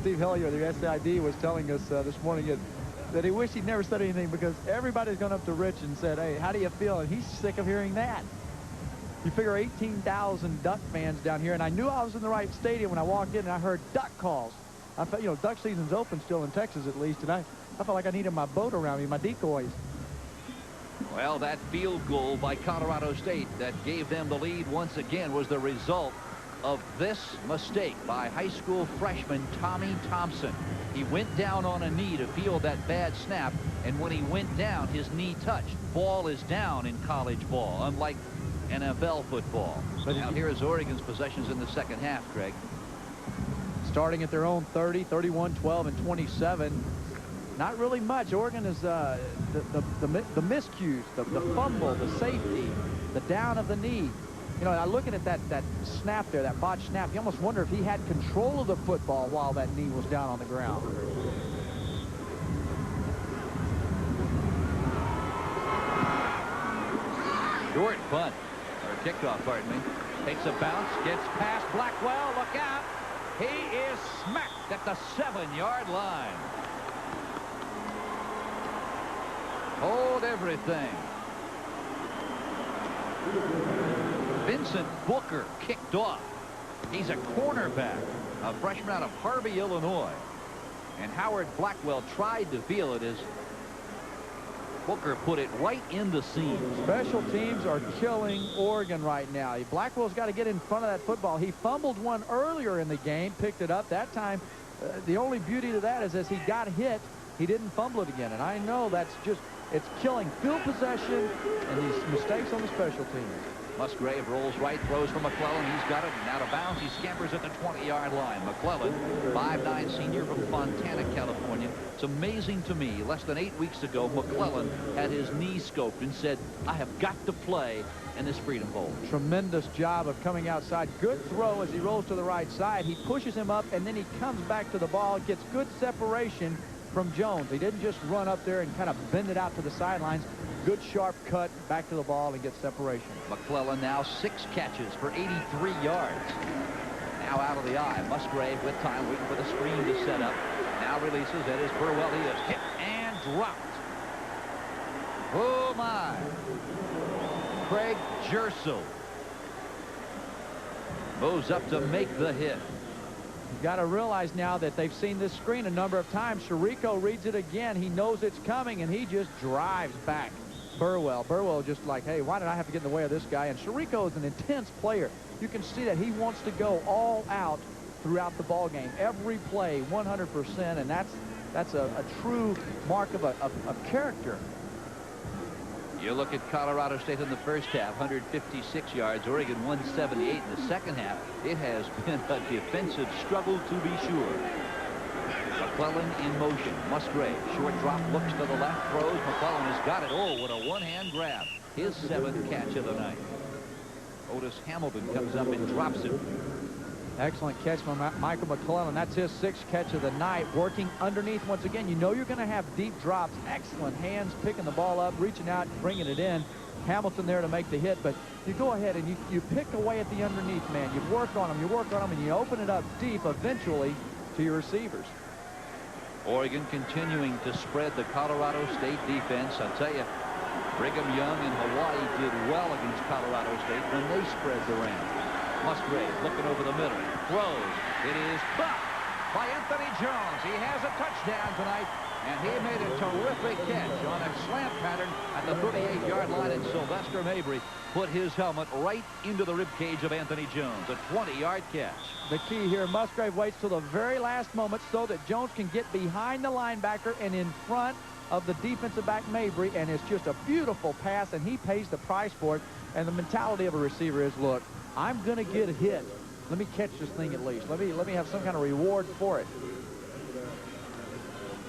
Steve Hellier, the SID, was telling us this morning that he wished he'd never said anything because everybody's gone up to Rich and said, hey, how do you feel? And he's sick of hearing that. You figure 18,000 Duck fans down here, and I knew I was in the right stadium when I walked in and I heard Duck calls. I felt, Duck season's open still in Texas at least, and I felt like I needed my boat around me, my decoys. Well, that field goal by Colorado State that gave them the lead once again was the result of this mistake by high school freshman Tommy Thompson. He went down on a knee to field that bad snap, and when he went down, his knee touched. Ball is down in college ball, unlike NFL football. But now here's Oregon's possessions in the second half, Craig. Starting at their own 30, 31, 12, and 27. Not really much. Oregon is the miscues, the fumble, the safety, the down of the knee. Looking at that snap there, that botched snap, you almost wonder if he had control of the football while that knee was down on the ground. Short punt, or kickoff, pardon me. Takes a bounce, gets past Blackwell. Look out. He is smacked at the 7-yard line. Hold everything. Vincent Booker kicked off. He's a cornerback, a freshman out of Harvey, Illinois. And Howard Blackwell tried to feel it as Booker put it right in the seam. Special teams are killing Oregon right now. Blackwell's got to get in front of that football. He fumbled one earlier in the game, picked it up. That time, the only beauty to that is as he got hit, he didn't fumble it again. And I know that's just, it's killing field possession and these mistakes on the special teams. Musgrave rolls right, throws for McClellan. He's got it, and out of bounds. He scampers at the 20-yard line. McClellan, 5'9" senior from Fontana, California. It's amazing to me, less than 8 weeks ago, McClellan had his knee scoped and said, I have got to play in this Freedom Bowl. Tremendous job of coming outside. Good throw as he rolls to the right side. He pushes him up, and then he comes back to the ball, gets good separation from Jones. He didn't just run up there and kind of bend it out to the sidelines. Good sharp cut back to the ball and get separation. McClellan now 6 catches for 83 yards. Now out of the eye. Musgrave with time waiting for the screen to set up. Now releases. That is Burwell. He is hit and dropped. Oh my. Craig Jersel moves up to make the hit. You've got to realize now that they've seen this screen a number of times. Chirico reads it again. He knows it's coming, and he just drives back. Burwell just like, hey, why did I have to get in the way of this guy? And Chirico is an intense player. You can see that he wants to go all out throughout the ball game. Every play, 100%, and that's a true mark of character. You look at Colorado State in the first half, 156 yards. Oregon 178 in the second half. It has been a defensive struggle to be sure. McClellan in motion. Musgrave. Short drop, looks to the left, throws. McClellan has got it. Oh, what a one-hand grab. His 7th catch of the night. Otis Hamilton comes up and drops it. Excellent catch from Michael McClellan. That's his 6th catch of the night. Working underneath once again. You know you're going to have deep drops. Excellent hands picking the ball up, reaching out, bringing it in. Hamilton there to make the hit, but you go ahead and you pick away at the underneath man. You work on them, and you open it up deep eventually to your receivers. Oregon continuing to spread the Colorado State defense. I'll tell you, Brigham Young and Hawaii did well against Colorado State when they spread the Rams. Musgrave looking over the middle. Throws. It is caught. by Anthony Jones. He has a touchdown tonight, and he made a terrific catch on a slant pattern at the 38-yard line, and Sylvester Mabry put his helmet right into the ribcage of Anthony Jones. A 20-yard catch. The key here, Musgrave waits till the very last moment so that Jones can get behind the linebacker and in front of the defensive back Mabry, and it's just a beautiful pass, and he pays the price for it. And the mentality of a receiver is, look, I'm going to get hit. Let me catch this thing at least. Let me have some kind of reward for it.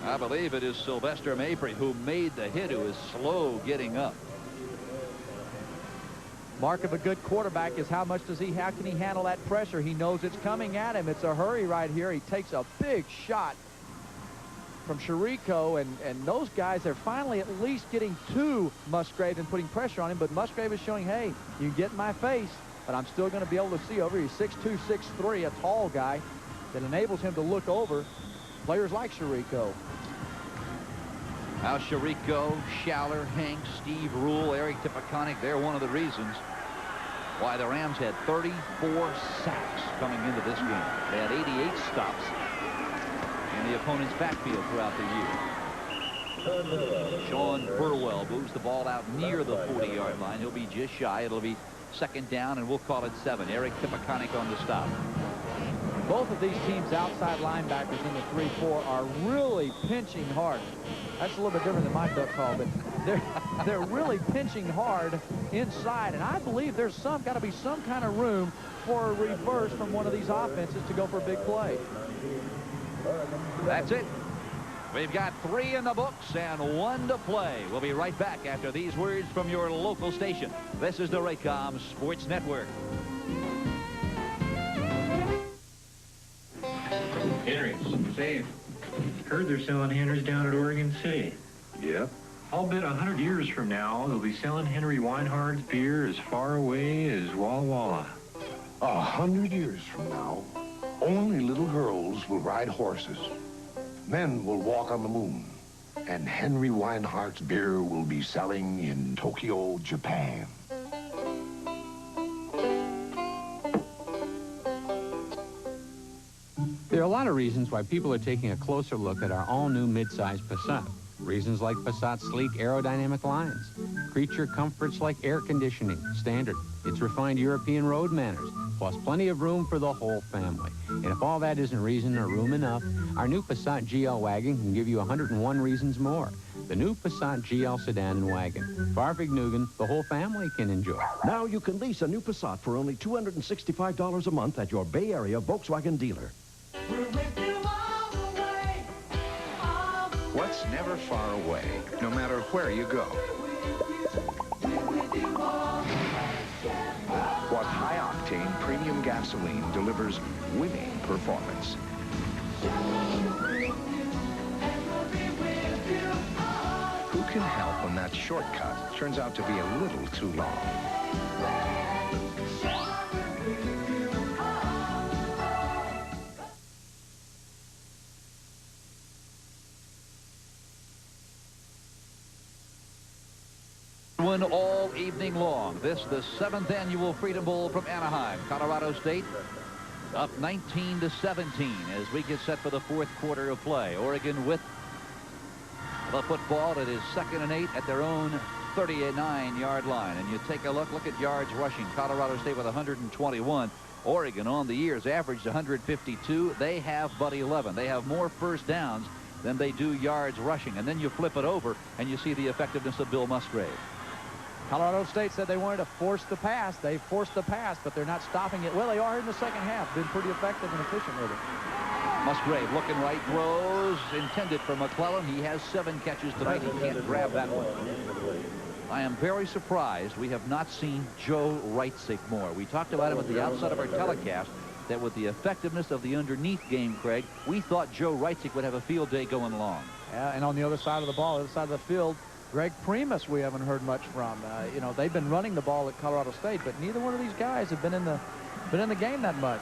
I believe it is Sylvester Mabry who made the hit, who is slow getting up. Mark of a good quarterback is how can he handle that pressure? He knows it's coming at him. It's a hurry right here. He takes a big shot from Chirico, and those guys are finally at least getting to Musgrave and putting pressure on him, but Musgrave is showing, hey, you can get in my face, but I'm still going to be able to see over. He's 6'2", 6'3", a tall guy that enables him to look over players like Chirico. Now Chirico, Schaller, Hanks, Steve Rule, Eric Tipaconic, they're one of the reasons why the Rams had 34 sacks coming into this game. They had 88 stops in the opponent's backfield throughout the year. Sean Burwell moves the ball out near the 40-yard line. He'll be just shy. It'll be second down, and we'll call it 7. Eric Tipaconic on the stop. Both of these teams' outside linebackers in the 3-4 are really pinching hard. That's a little bit different than my duck call, but they're really pinching hard inside, and I believe there's got to be some kind of room for a reverse from one of these offenses to go for a big play. That's it. We've got 3 in the books and 1 to play. We'll be right back after these words from your local station. This is the Raycom Sports Network. Henry's, say, heard they're selling Henry's down at Oregon City. Yep. I'll bet 100 years from now they'll be selling Henry Weinhard's beer as far away as Walla Walla. 100 years from now, only little girls will ride horses. Men will walk on the moon. And Henry Weinhard's beer will be selling in Tokyo, Japan. There are a lot of reasons why people are taking a closer look at our all-new mid-size Passat. Reasons like Passat's sleek aerodynamic lines, creature comforts like air conditioning, standard, its refined European road manners, plus plenty of room for the whole family. And if all that isn't reason or room enough, our new Passat GL wagon can give you 101 reasons more. The new Passat GL sedan and wagon. Farfig-Nugan, the whole family can enjoy. Now you can lease a new Passat for only $265 a month at your Bay Area Volkswagen dealer. What's never far away, no matter where you go? What high-octane premium gasoline delivers winning performance? Who can help when that shortcut turns out to be a little too long? All evening long. This, the 7th annual Freedom Bowl from Anaheim. Colorado State up 19-17 as we get set for the 4th quarter of play. Oregon with the football. It is 2nd and 8 at their own 39-yard line. And you take a look at yards rushing. Colorado State with 121. Oregon on the years averaged 152. They have but 11. They have more first downs than they do yards rushing. And then you flip it over and you see the effectiveness of Bill Musgrave. Colorado State said they wanted to force the pass. They forced the pass, but they're not stopping it. Well, they are in the second half. Been pretty effective and efficient with it. Musgrave looking right, throws intended for McClellan. He has 7 catches tonight. He can't grab that one. I am very surprised we have not seen Joe Reitzig more. We talked about him at the outset of our telecast, that with the effectiveness of the underneath game, Craig, we thought Joe Reitzig would have a field day going long. Yeah, and on the other side of the ball, the other side of the field, Greg Primus we haven't heard much from. You know, they've been running the ball at Colorado State, but neither one of these guys have been in the game that much.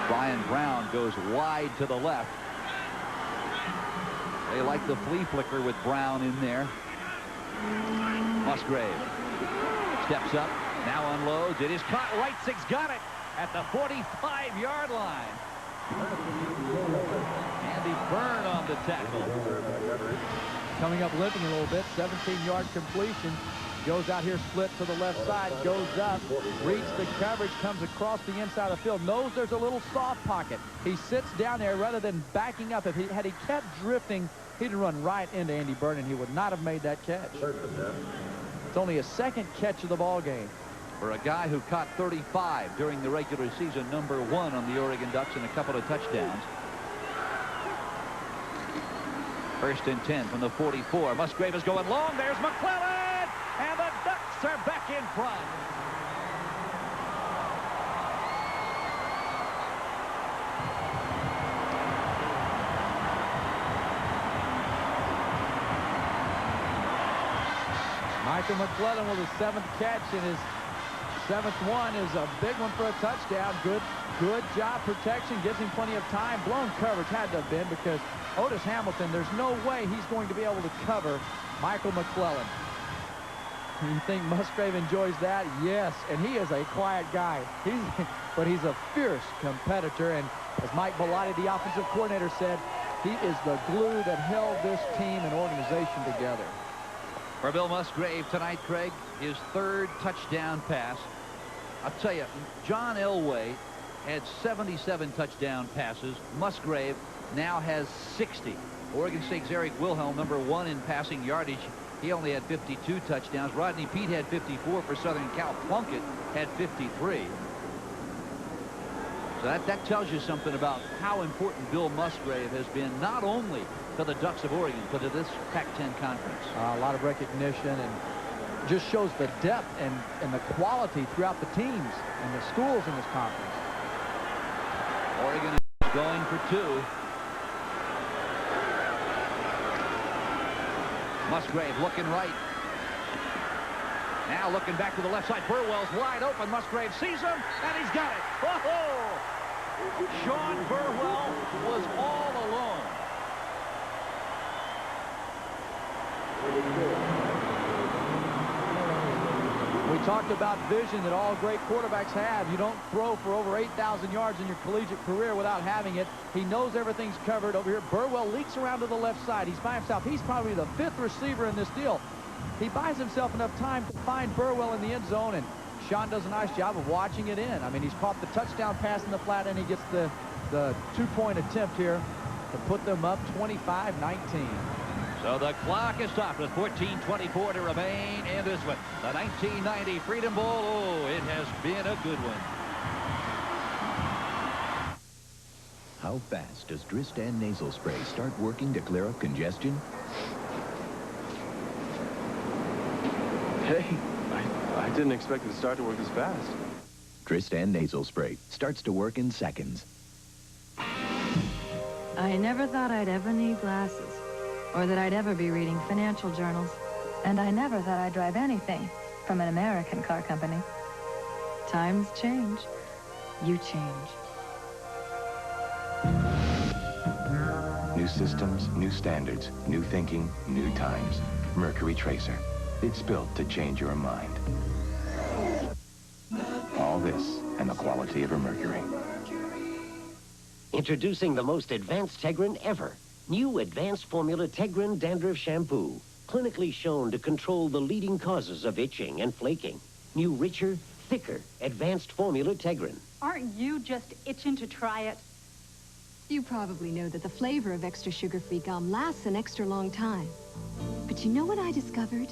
Brian Brown goes wide to the left. They like the flea flicker with Brown in there. Musgrave steps up, now unloads. It is caught. Reitzig's got it. at the 45-yard line. Andy Byrne on the tackle. Coming up limping a little bit, 17-yard completion. Goes out here, split to the left side, goes up, reads the coverage, comes across the inside of the field, knows there's a little soft pocket. He sits down there rather than backing up. Had he kept drifting, he'd run right into Andy Byrne, and he would not have made that catch. It's only a second catch of the ball game. For a guy who caught 35 during the regular season, #1 on the Oregon Ducks and a couple of touchdowns. 1st and 10 from the 44. Musgrave is going long. There's McClellan, and the Ducks are back in front. Michael McClellan with his 7th catch, and his 7th one is a big one for a touchdown. Good job protection, gives him plenty of time. Blown coverage had to have been, because Otis Hamilton, there's no way he's going to be able to cover Michael McClellan. You think Musgrave enjoys that? Yes, and he is a quiet guy. But he's a fierce competitor, and as Mike Bellotti, the offensive coordinator, said, he is the glue that held this team and organization together. For Bill Musgrave tonight, Craig, his 3rd touchdown pass. I'll tell you, John Elway had 77 touchdown passes. Musgrave now has 60. Oregon State's Eric Wilhelm, #1 in passing yardage. He only had 52 touchdowns. Rodney Peete had 54 for Southern Cal. Plunkett had 53. So that tells you something about how important Bill Musgrave has been, not only to the Ducks of Oregon, but to this Pac-10 conference. A lot of recognition, and just shows the depth and the quality throughout the teams and the schools in this conference. Oregon is going for 2. Musgrave looking right. Now looking back to the left side. Burwell's wide open. Musgrave sees him, and he's got it. Oh! Sean Burwell was all alone. We talked about vision that all great quarterbacks have. You don't throw for over 8,000 yards in your collegiate career without having it. He knows everything's covered over here. Burwell leaks around to the left side. He's by himself. He's probably the 5th receiver in this deal. He buys himself enough time to find Burwell in the end zone, and Sean does a nice job of watching it in. I mean, he's caught the touchdown pass in the flat, and he gets the 2-point attempt here to put them up 25-19. So the clock is stopped with 14:24 to remain in this one. The 1990 Freedom Bowl. Oh, it has been a good one. How fast does Dristan nasal spray start working to clear up congestion? Hey, I didn't expect it to start to work this fast. Dristan nasal spray starts to work in seconds. I never thought I'd ever need glasses, or that I'd ever be reading financial journals. And I never thought I'd drive anything from an American car company. Times change. You change. New systems, new standards, new thinking, new times. Mercury Tracer. It's built to change your mind. All this and the quality of a Mercury. Introducing the most advanced Tegrin ever. New advanced formula Tegrin Dandruff Shampoo. Clinically shown to control the leading causes of itching and flaking. New richer, thicker, advanced formula Tegrin. Aren't you just itching to try it? You probably know that the flavor of extra sugar-free gum lasts an extra long time. But you know what I discovered?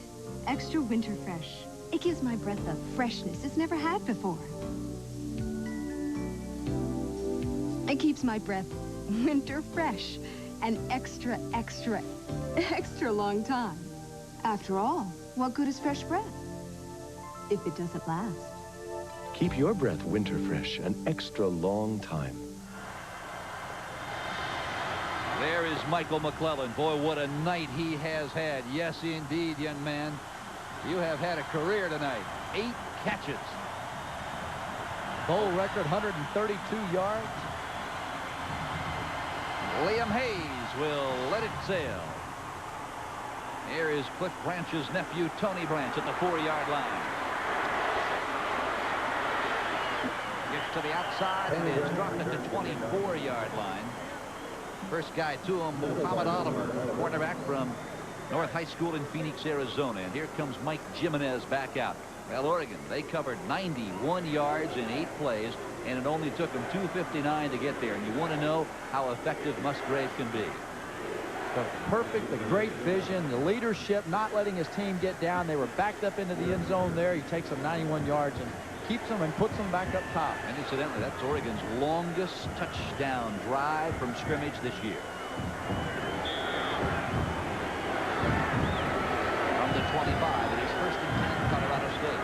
Extra Winter Fresh. It gives my breath a freshness it's never had before. It keeps my breath winter fresh an extra long time. After all, what good is fresh breath if it doesn't last? Keep your breath winter fresh an extra long time. There is Michael McClellan. Boy, what a night he has had. Yes, indeed, young man. You have had a career tonight. 8 catches. Bowl record, 132 yards. Liam Hayes will let it sail. Here is Cliff Branch's nephew, Tony Branch, at the 4-yard line. Gets to the outside and is dropped at the 24-yard line. First guy to him, Muhammad Oliver, cornerback from North High School in Phoenix, Arizona. And here comes Mike Jimenez back out. Well, Oregon, they covered 91 yards in 8 plays, and it only took them 2:59 to get there. And you want to know how effective Musgrave can be. The perfect, the great vision, the leadership, not letting his team get down. They were backed up into the end zone there. He takes them 91 yards and keeps them and puts them back up top. And incidentally, that's Oregon's longest touchdown drive from scrimmage this year. From the 25, it is 1st and 10, Colorado State.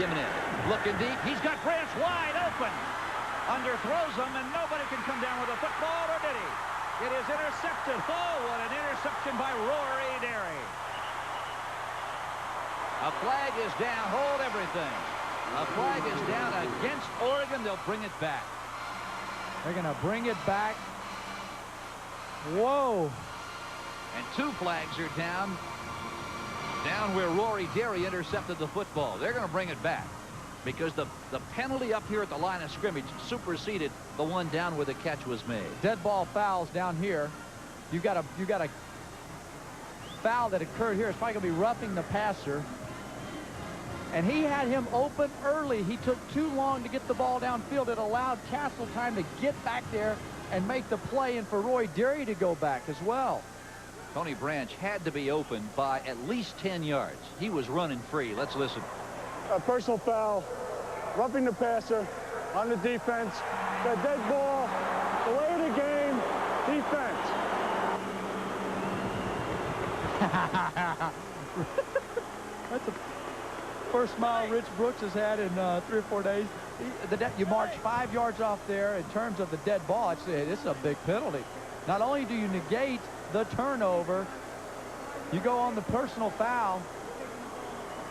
Jimenez looking deep. He's got Branch wide open. Underthrows him, and nobody can come down with a football, or did he? It is intercepted. Oh, what an interception by Rory Derry. A flag is down. Hold everything. A flag is down against Oregon. They'll bring it back. They're going to bring it back. Whoa. And 2 flags are down where Rory Derry intercepted the football. They're going to bring it back because the penalty up here at the line of scrimmage superseded the one down where the catch was made. Dead ball fouls down here. You got a foul that occurred here. It's probably going to be roughing the passer. And he had him open early. He took too long to get the ball downfield. It allowed Castle time to get back there and make the play, and for Roy Derry to go back as well. Tony Branch had to be open by at least 10 yards. He was running free. Let's listen. A personal foul, roughing the passer on the defense. The dead ball, delay of the game, defense. That's the first smile Rich Brooks has had in 3 or 4 days. You march 5 yards off there in terms of the dead ball. It's a big penalty. Not only do you negate the turnover, you go on the personal foul.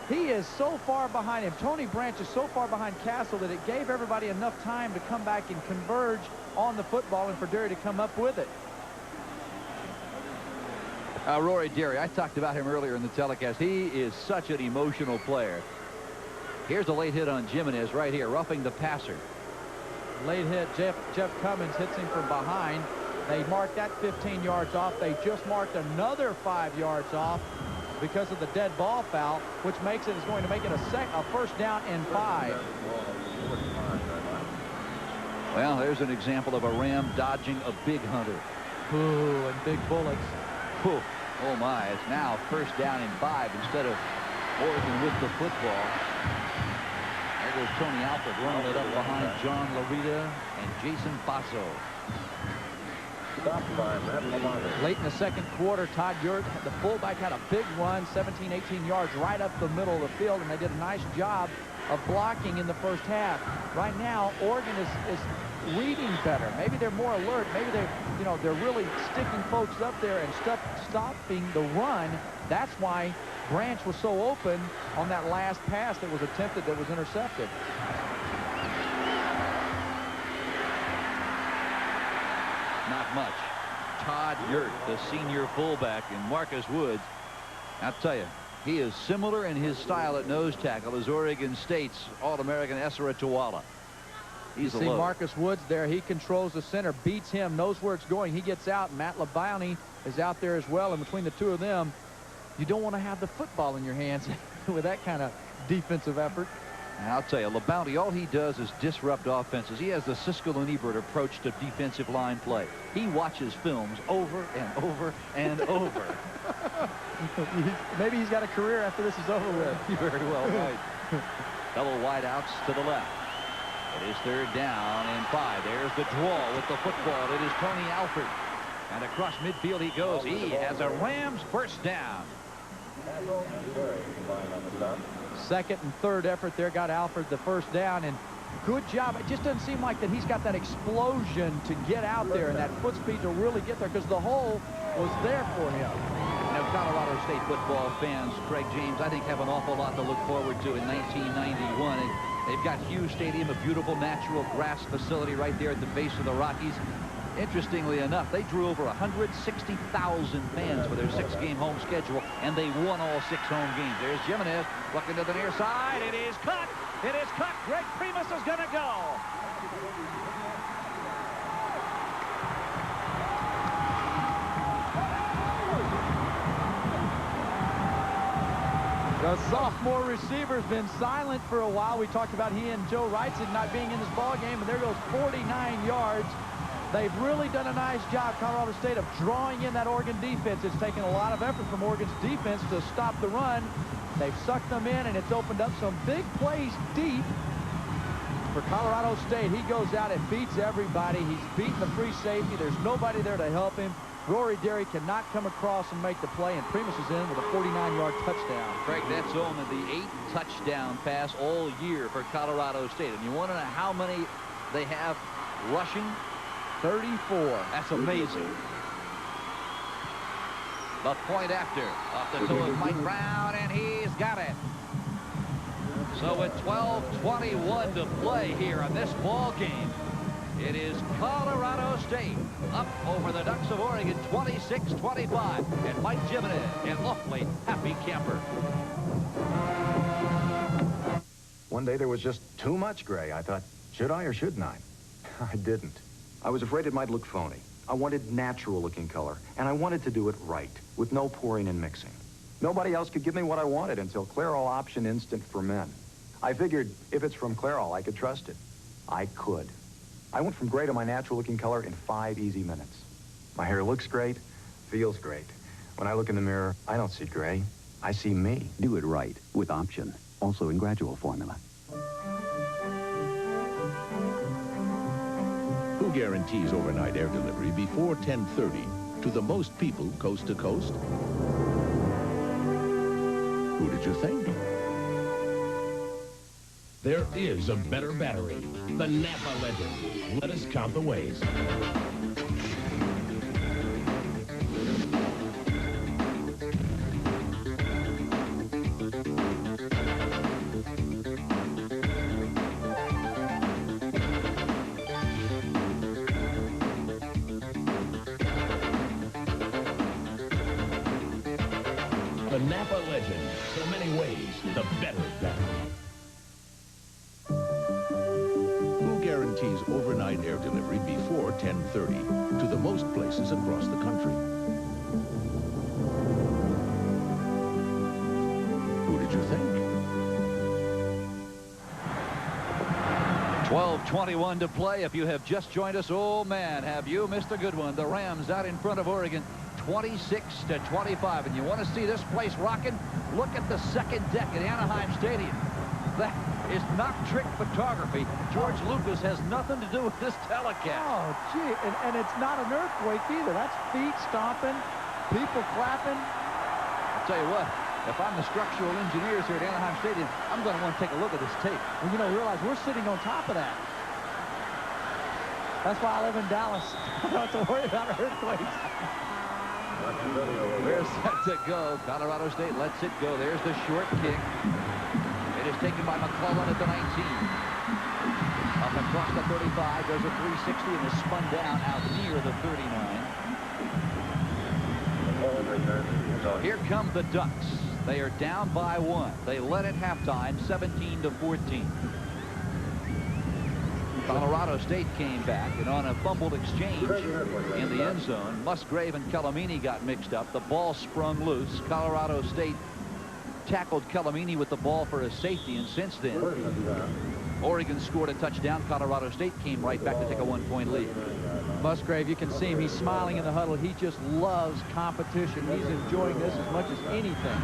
He is so far behind him. Tony Branch is so far behind Castle that it gave everybody enough time to come back and converge on the football and for Derry to come up with it. Rory Derry, I talked about him earlier in the telecast. He is such an emotional player. Here's a late hit on Jimenez right here, roughing the passer. Late hit. Jeff Cummins hits him from behind. They marked that 15 yards off. They just marked another 5 yards off because of the dead ball foul, which is going to make it a first down and 5. Well, there's an example of a Ram dodging a big hunter. Ooh, and big bullets. Ooh, oh my, it's now first down and 5 instead of Oregon with the football. There goes Tony Alford running it up behind John Larita and Jason Basso. Late in the second quarter, Todd Yurt, the fullback, had a big run, 17, 18 yards right up the middle of the field, and they did a nice job of blocking in the first half. Right now, Oregon is reading better. Maybe they're more alert. Maybe they're really sticking folks up there and stopping the run. That's why Branch was so open on that last pass that was attempted that was intercepted. Not much. Todd Yurt, the senior fullback, and Marcus Woods. I'll tell you, he is similar in his style at nose tackle as Oregon State's All-American Esra Tuwala. He's you see Marcus Woods there. He controls the center, beats him, knows where it's going. He gets out. Matt Labounty is out there as well. And between the two of them, you don't want to have the football in your hands with that kind of defensive effort. And I'll tell you, Labounty, all he does is disrupt offenses. He has the Siskel and Ebert approach to defensive line play. He watches films over and over and over. Maybe he's got a career after this is over with. You very well might. Double wideouts to the left. It is third down and 5. There's the draw with the football. It is Tony Alford. And across midfield he goes. He has a Rams first down. Second and third effort there got Alford the first down, and good job. It just doesn't seem like that he's got that explosion to get out there and that foot speed to really get there because the hole was there for him. You know, Colorado State football fans, Craig James, I think have an awful lot to look forward to in 1991. They've got Hughes Stadium, a beautiful natural grass facility right there at the base of the Rockies. Interestingly enough, they drew over 160,000 fans for their 6-game home schedule, and they won all 6 home games. There's Jimenez looking to the near side. It is cut It is cut. Greg Primus is going to go. The sophomore receiver's been silent for a while. We talked about he and Joe Wrightson not being in this ball game, and there goes 49 yards. They've really done a nice job, Colorado State, of drawing in that Oregon defense. It's taken a lot of effort from Oregon's defense to stop the run. They've sucked them in, and it's opened up some big plays deep for Colorado State. He goes out and beats everybody. He's beaten the free safety. There's nobody there to help him. Rory Derry cannot come across and make the play, and Primus is in with a 49-yard touchdown. Craig, that's only the 8th touchdown pass all year for Colorado State. And you want to know how many they have rushing? 34. That's amazing. The point after, off the toe of Mike Brown, and he's got it. So with 12:21 to play here in this ball game, it is Colorado State up over the Ducks of Oregon, 26-25, and Mike Jimenez, an awfully happy camper. One day there was just too much gray. I thought, should I or shouldn't I? I didn't. I was afraid it might look phony. I wanted natural-looking color, and I wanted to do it right, with no pouring and mixing. Nobody else could give me what I wanted until Clairol Option Instant for Men. I figured if it's from Clairol, I could trust it. I could. I went from gray to my natural-looking color in 5 easy minutes. My hair looks great, feels great. When I look in the mirror, I don't see gray. I see me. Do it right with Option, also in gradual formula. Who guarantees overnight air delivery before 10:30 to the most people coast to coast? Who did you think? There is a better battery. The Napa Legend. Let us count the ways. The Napa Legend. So many ways, the better battery. Who guarantees overnight air delivery before 10:30 to the most places across the country? Who did you think? 12:21 to play. If you have just joined us, oh man, have you missed a good one. The Rams out in front of Oregon, 26-25. And you want to see this place rocking? Look at the second deck at Anaheim Stadium. That is not trick photography. George Lucas has nothing to do with this telecast. Oh, gee, and it's not an earthquake either. That's feet stomping, people clapping. I'll tell you what, if I'm the structural engineers here at Anaheim Stadium, I'm going to want to take a look at this tape. Well, you know, realize we're sitting on top of that. That's why I live in Dallas. I don't have to worry about earthquakes. They're set to go. Colorado State lets it go. There's the short kick. It is taken by McClellan at the 19. Up across the 35. Goes a 360 and is spun down out near the 39. So here come the Ducks. They are down by 1. They led at halftime, 17-14. Colorado State came back, and on a fumbled exchange in the end zone, Musgrave and Calamini got mixed up. The ball sprung loose. Colorado State tackled Calamini with the ball for a safety, and since then, Oregon scored a touchdown. Colorado State came right back to take a 1-point lead. Musgrave, you can see him. He's smiling in the huddle. He just loves competition. He's enjoying this as much as anything.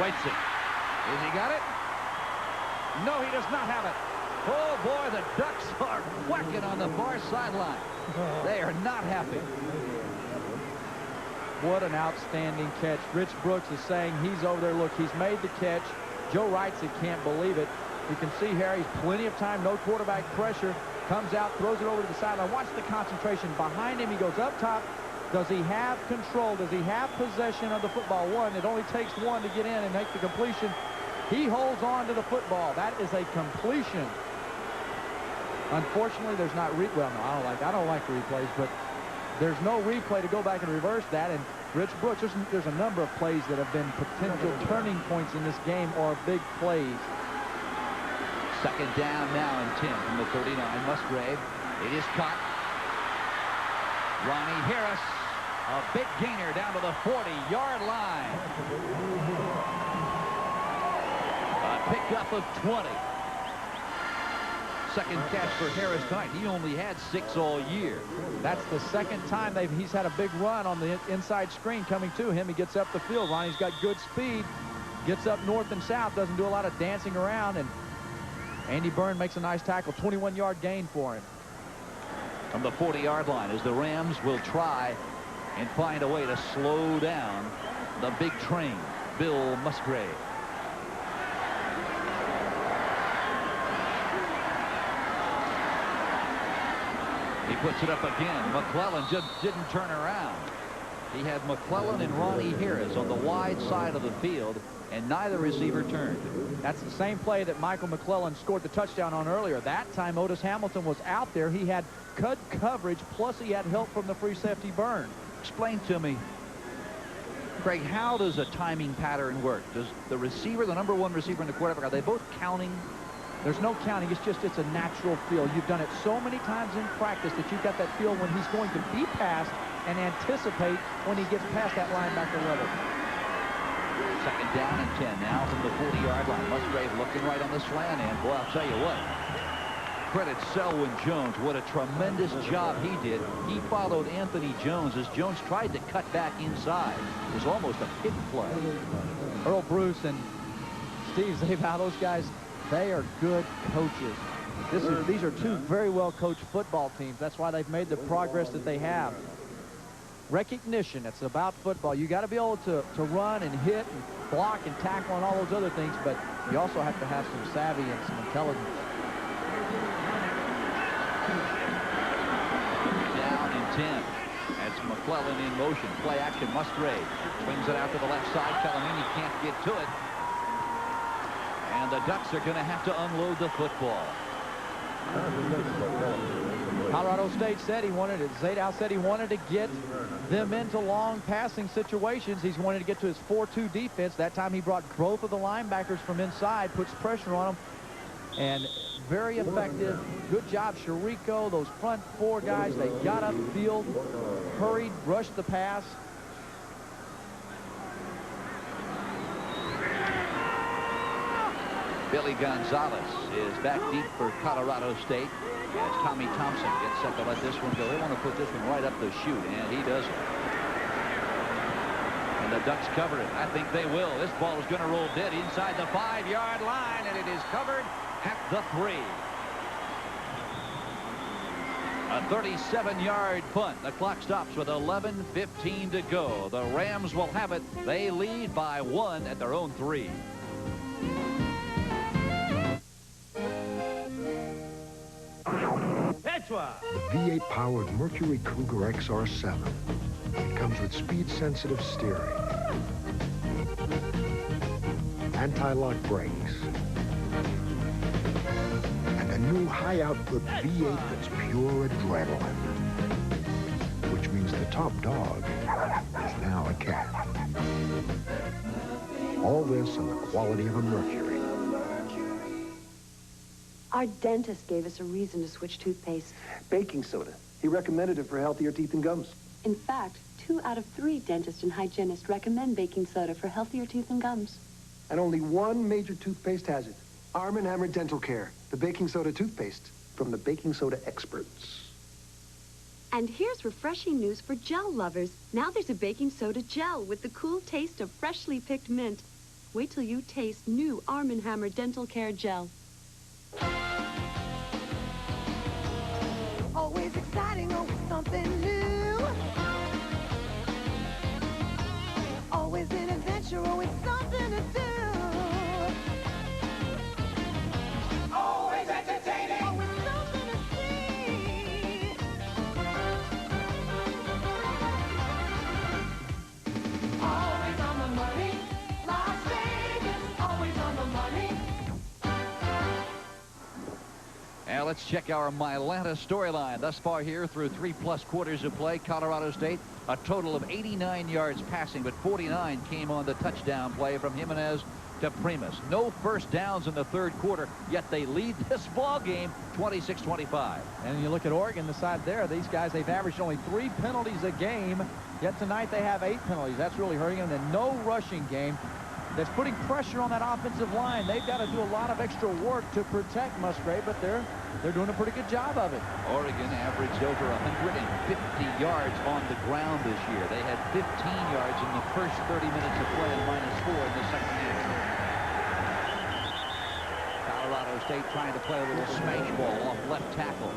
Waits it. Has he got it? No, he does not have it. Oh, boy, the Ducks are whacking on the far sideline. They are not happy. What an outstanding catch. Rich Brooks is saying he's over there. Look, he's made the catch. Joe Wrightson can't believe it. You can see Harry's plenty of time, no quarterback pressure. Comes out, throws it over to the sideline. Watch the concentration. Behind him, he goes up top. Does he have control? Does he have possession of the football? One, it only takes one to get in and make the completion. He holds on to the football. That is a completion. Unfortunately, there's not well, no, I don't like replays, but there's no replay to go back and reverse that. And Rich Brooks, there's a number of plays that have been potential turning points in this game or big plays. Second down now and 10 from the 39. Musgrave. It is caught. Ronnie Harris, a big gainer down to the 40-yard line. A pickup of 20. Second catch for Harris tonight. He only had 6 all year. That's the second time he's had a big run on the inside screen coming to him. He gets up the field. Ronnie's got good speed. Gets up north and south. Doesn't do a lot of dancing around. And Andy Byrne makes a nice tackle. 21-yard gain for him. From the 40-yard line as the Rams will try and find a way to slow down the big train, Bill Musgrave. He puts it up again. McClellan just didn't turn around. He had McClellan and Ronnie Harris on the wide side of the field, and neither receiver turned. That's the same play that Michael McClellan scored the touchdown on earlier. That time Otis Hamilton was out there. He had good coverage, plus he had help from the free safety Byrne. Explain to me, Craig, how does a timing pattern work? Does the receiver, the number one receiver and the quarterback, are they both counting? There's no counting. It's a natural feel. You've done it so many times in practice that you've got that feel when he's going to be passed and anticipate when he gets past that linebacker level. Second down and 10 now from the 40-yard line. Musgrave looking right on the slant, and boy, I'll tell you what. Credit Selwyn Jones. What a tremendous job he did. He followed Anthony Jones as Jones tried to cut back inside. It was almost a pick play. Earl Bruce and Steve Zabel, those guys, they are good coaches. These are two very well-coached football teams. That's why they've made the progress that they have. Recognition, it's about football. You got to be able to run and hit and block and tackle and all those other things, but you also have to have some savvy and some intelligence. Down in 10. That's McClellan in motion. Play action. Musgrave swings it out to the left side. Calamini can't get to it. And the Ducks are going to have to unload the football. Colorado State said he wanted it. Zadal said he wanted to get them into long passing situations. He's wanted to get to his 4-2 defense. That time he brought both of the linebackers from inside, puts pressure on them, and very effective. Good job, Chirico. Those front four guys, they got upfield, hurried, rushed the pass. Billy Gonzalez is back deep for Colorado State as Tommy Thompson gets set to let this one go. They want to put this one right up the chute, and he doesn't. And the Ducks cover it. I think they will. This ball is going to roll dead inside the 5-yard line, and it is covered at the 3. A 37-yard punt. The clock stops with 11:15 to go. The Rams will have it. They lead by 1 at their own 3. The V8-powered Mercury Cougar XR7. It comes with speed-sensitive steering, anti-lock brakes, and a new high-output V8 that's pure adrenaline, which means the top dog is now a cat. All this in the quality of a Mercury. Our dentist gave us a reason to switch toothpaste. Baking soda. He recommended it for healthier teeth and gums. In fact, 2 out of 3 dentists and hygienists recommend baking soda for healthier teeth and gums. And only one major toothpaste has it. Arm & Hammer Dental Care, the baking soda toothpaste from the baking soda experts. And here's refreshing news for gel lovers. Now there's a baking soda gel with the cool taste of freshly picked mint. Wait till you taste new Arm & Hammer Dental Care Gel. Always exciting, always something new. Always an adventure, always something to do. Always entertaining, always something to see. Always on the money, Las Vegas, always on the money. Now let's check our Mylanta storyline. Thus far here through 3+ quarters of play, Colorado State, a total of 89 yards passing, but 49 came on the touchdown play from Jimenez to Primus. No first downs in the third quarter, yet they lead this ball game 26-25. And you look at Oregon, the side there, these guys, they've averaged only 3 penalties a game, yet tonight they have 8 penalties. That's really hurting them. And no rushing game. That's putting pressure on that offensive line. They've got to do a lot of extra work to protect Musgrave, but they're doing a pretty good job of it. Oregon averaged over 150 yards on the ground this year. They had 15 yards in the first 30 minutes of play and -4 in the second half. Colorado State trying to play a little smash ball off left tackle.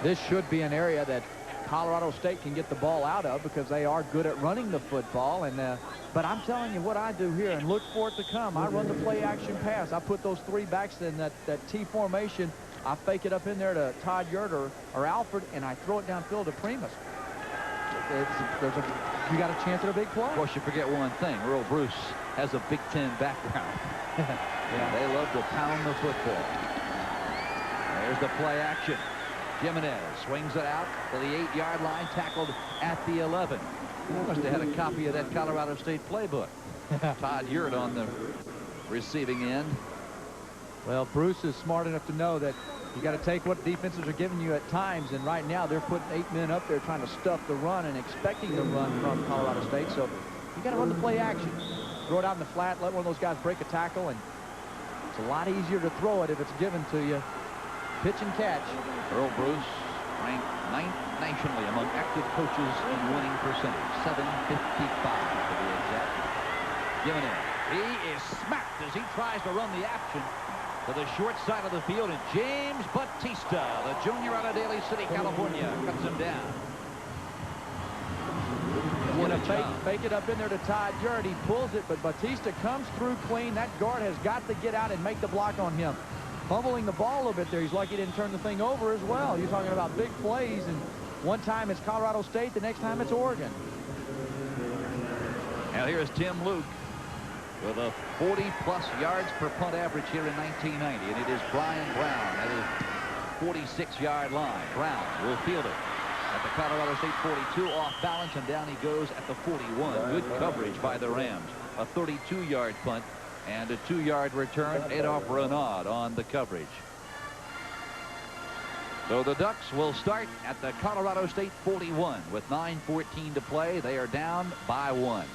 This should be an area that Colorado State can get the ball out of because they are good at running the football. And but I'm telling you what I do here, and look for it to come. I run the play action pass. I put those 3 backs in that T formation. I fake it up in there to Todd Yurt or Alfred, and I throw it downfield to Primus. You got a chance at a big play. Of course, you forget one thing. Earl Bruce has a Big Ten background. Yeah, they love to pound the football. There's the play action. Jimenez swings it out to the 8-yard line, tackled at the 11. Must have had a copy of that Colorado State playbook. Todd Yurt on the receiving end. Well, Bruce is smart enough to know that you got to take what defenses are giving you at times, and right now they're putting 8 men up there trying to stuff the run and expecting the run from Colorado State. So you got to run the play action. Throw it out in the flat, let one of those guys break a tackle, and it's a lot easier to throw it if it's given to you. Pitch and catch. Earl Bruce ranked 9th nationally among active coaches in winning percentage. 755 to be exact. Jimenez. He is smacked as he tries to run the action to the short side of the field, and James Batista, the junior out of Daly City, California, cuts him down. What a fake it up in there to Todd Yurt. He pulls it, but Batista comes through clean. That guard has got to get out and make the block on him. Fumbling the ball a little bit there. He's lucky he didn't turn the thing over as well. You're talking about big plays, and one time it's Colorado State, the next time it's Oregon. Now here's Tim Luke with a 40+ yards per punt average here in 1990, and it is Brian Brown at his 46-yard line. Brown will field it at the Colorado State 42, off balance, and down he goes at the 41. Good coverage by the Rams. A 32-yard punt and a 2-yard return. Adolph Renaud on the coverage. So the Ducks will start at the Colorado State 41 with 9:14 to play. They are down by 1.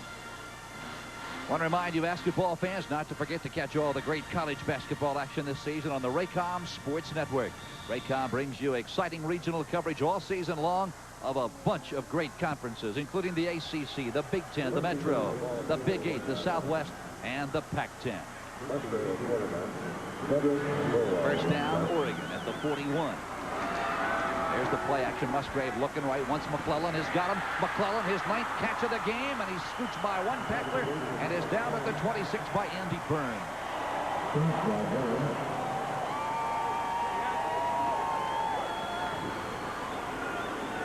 Want to remind you basketball fans not to forget to catch all the great college basketball action this season on the Raycom Sports Network. Raycom brings you exciting regional coverage all season long of a bunch of great conferences, including the ACC, the Big Ten, the Metro, the Big 8, the Southwest, and the Pac-10. First down, Oregon at the 41. There's the play action. Musgrave looking right. Once McClellan has got him. McClellan, his 9th catch of the game, and he's scooched by one tackler and is down at the 26 by Andy Byrne.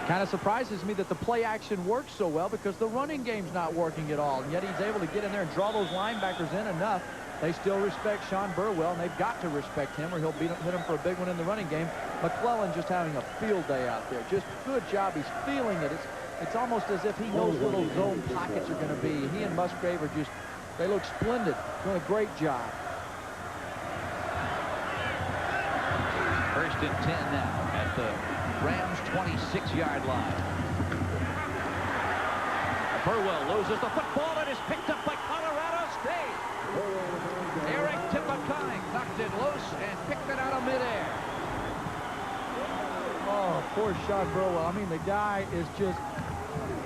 Kind of surprises me that the play action works so well because the running game's not working at all, and yet he's able to get in there and draw those linebackers in enough. They still respect Sean Burwell, and they've got to respect him or he'll hit him for a big one in the running game. McClellan just having a field day out there. Just good job. He's feeling it. It's almost as if he knows where those zone pockets are going to be. He and Musgrave are just, they look splendid. Doing a great job. First and 10 now at the Rams 26-yard line. Burwell loses the football and is picked up by Colorado State. Eric Tippecanoe knocked it loose and picked it out of midair. Oh, poor Sean Burwell. I mean, the guy is just,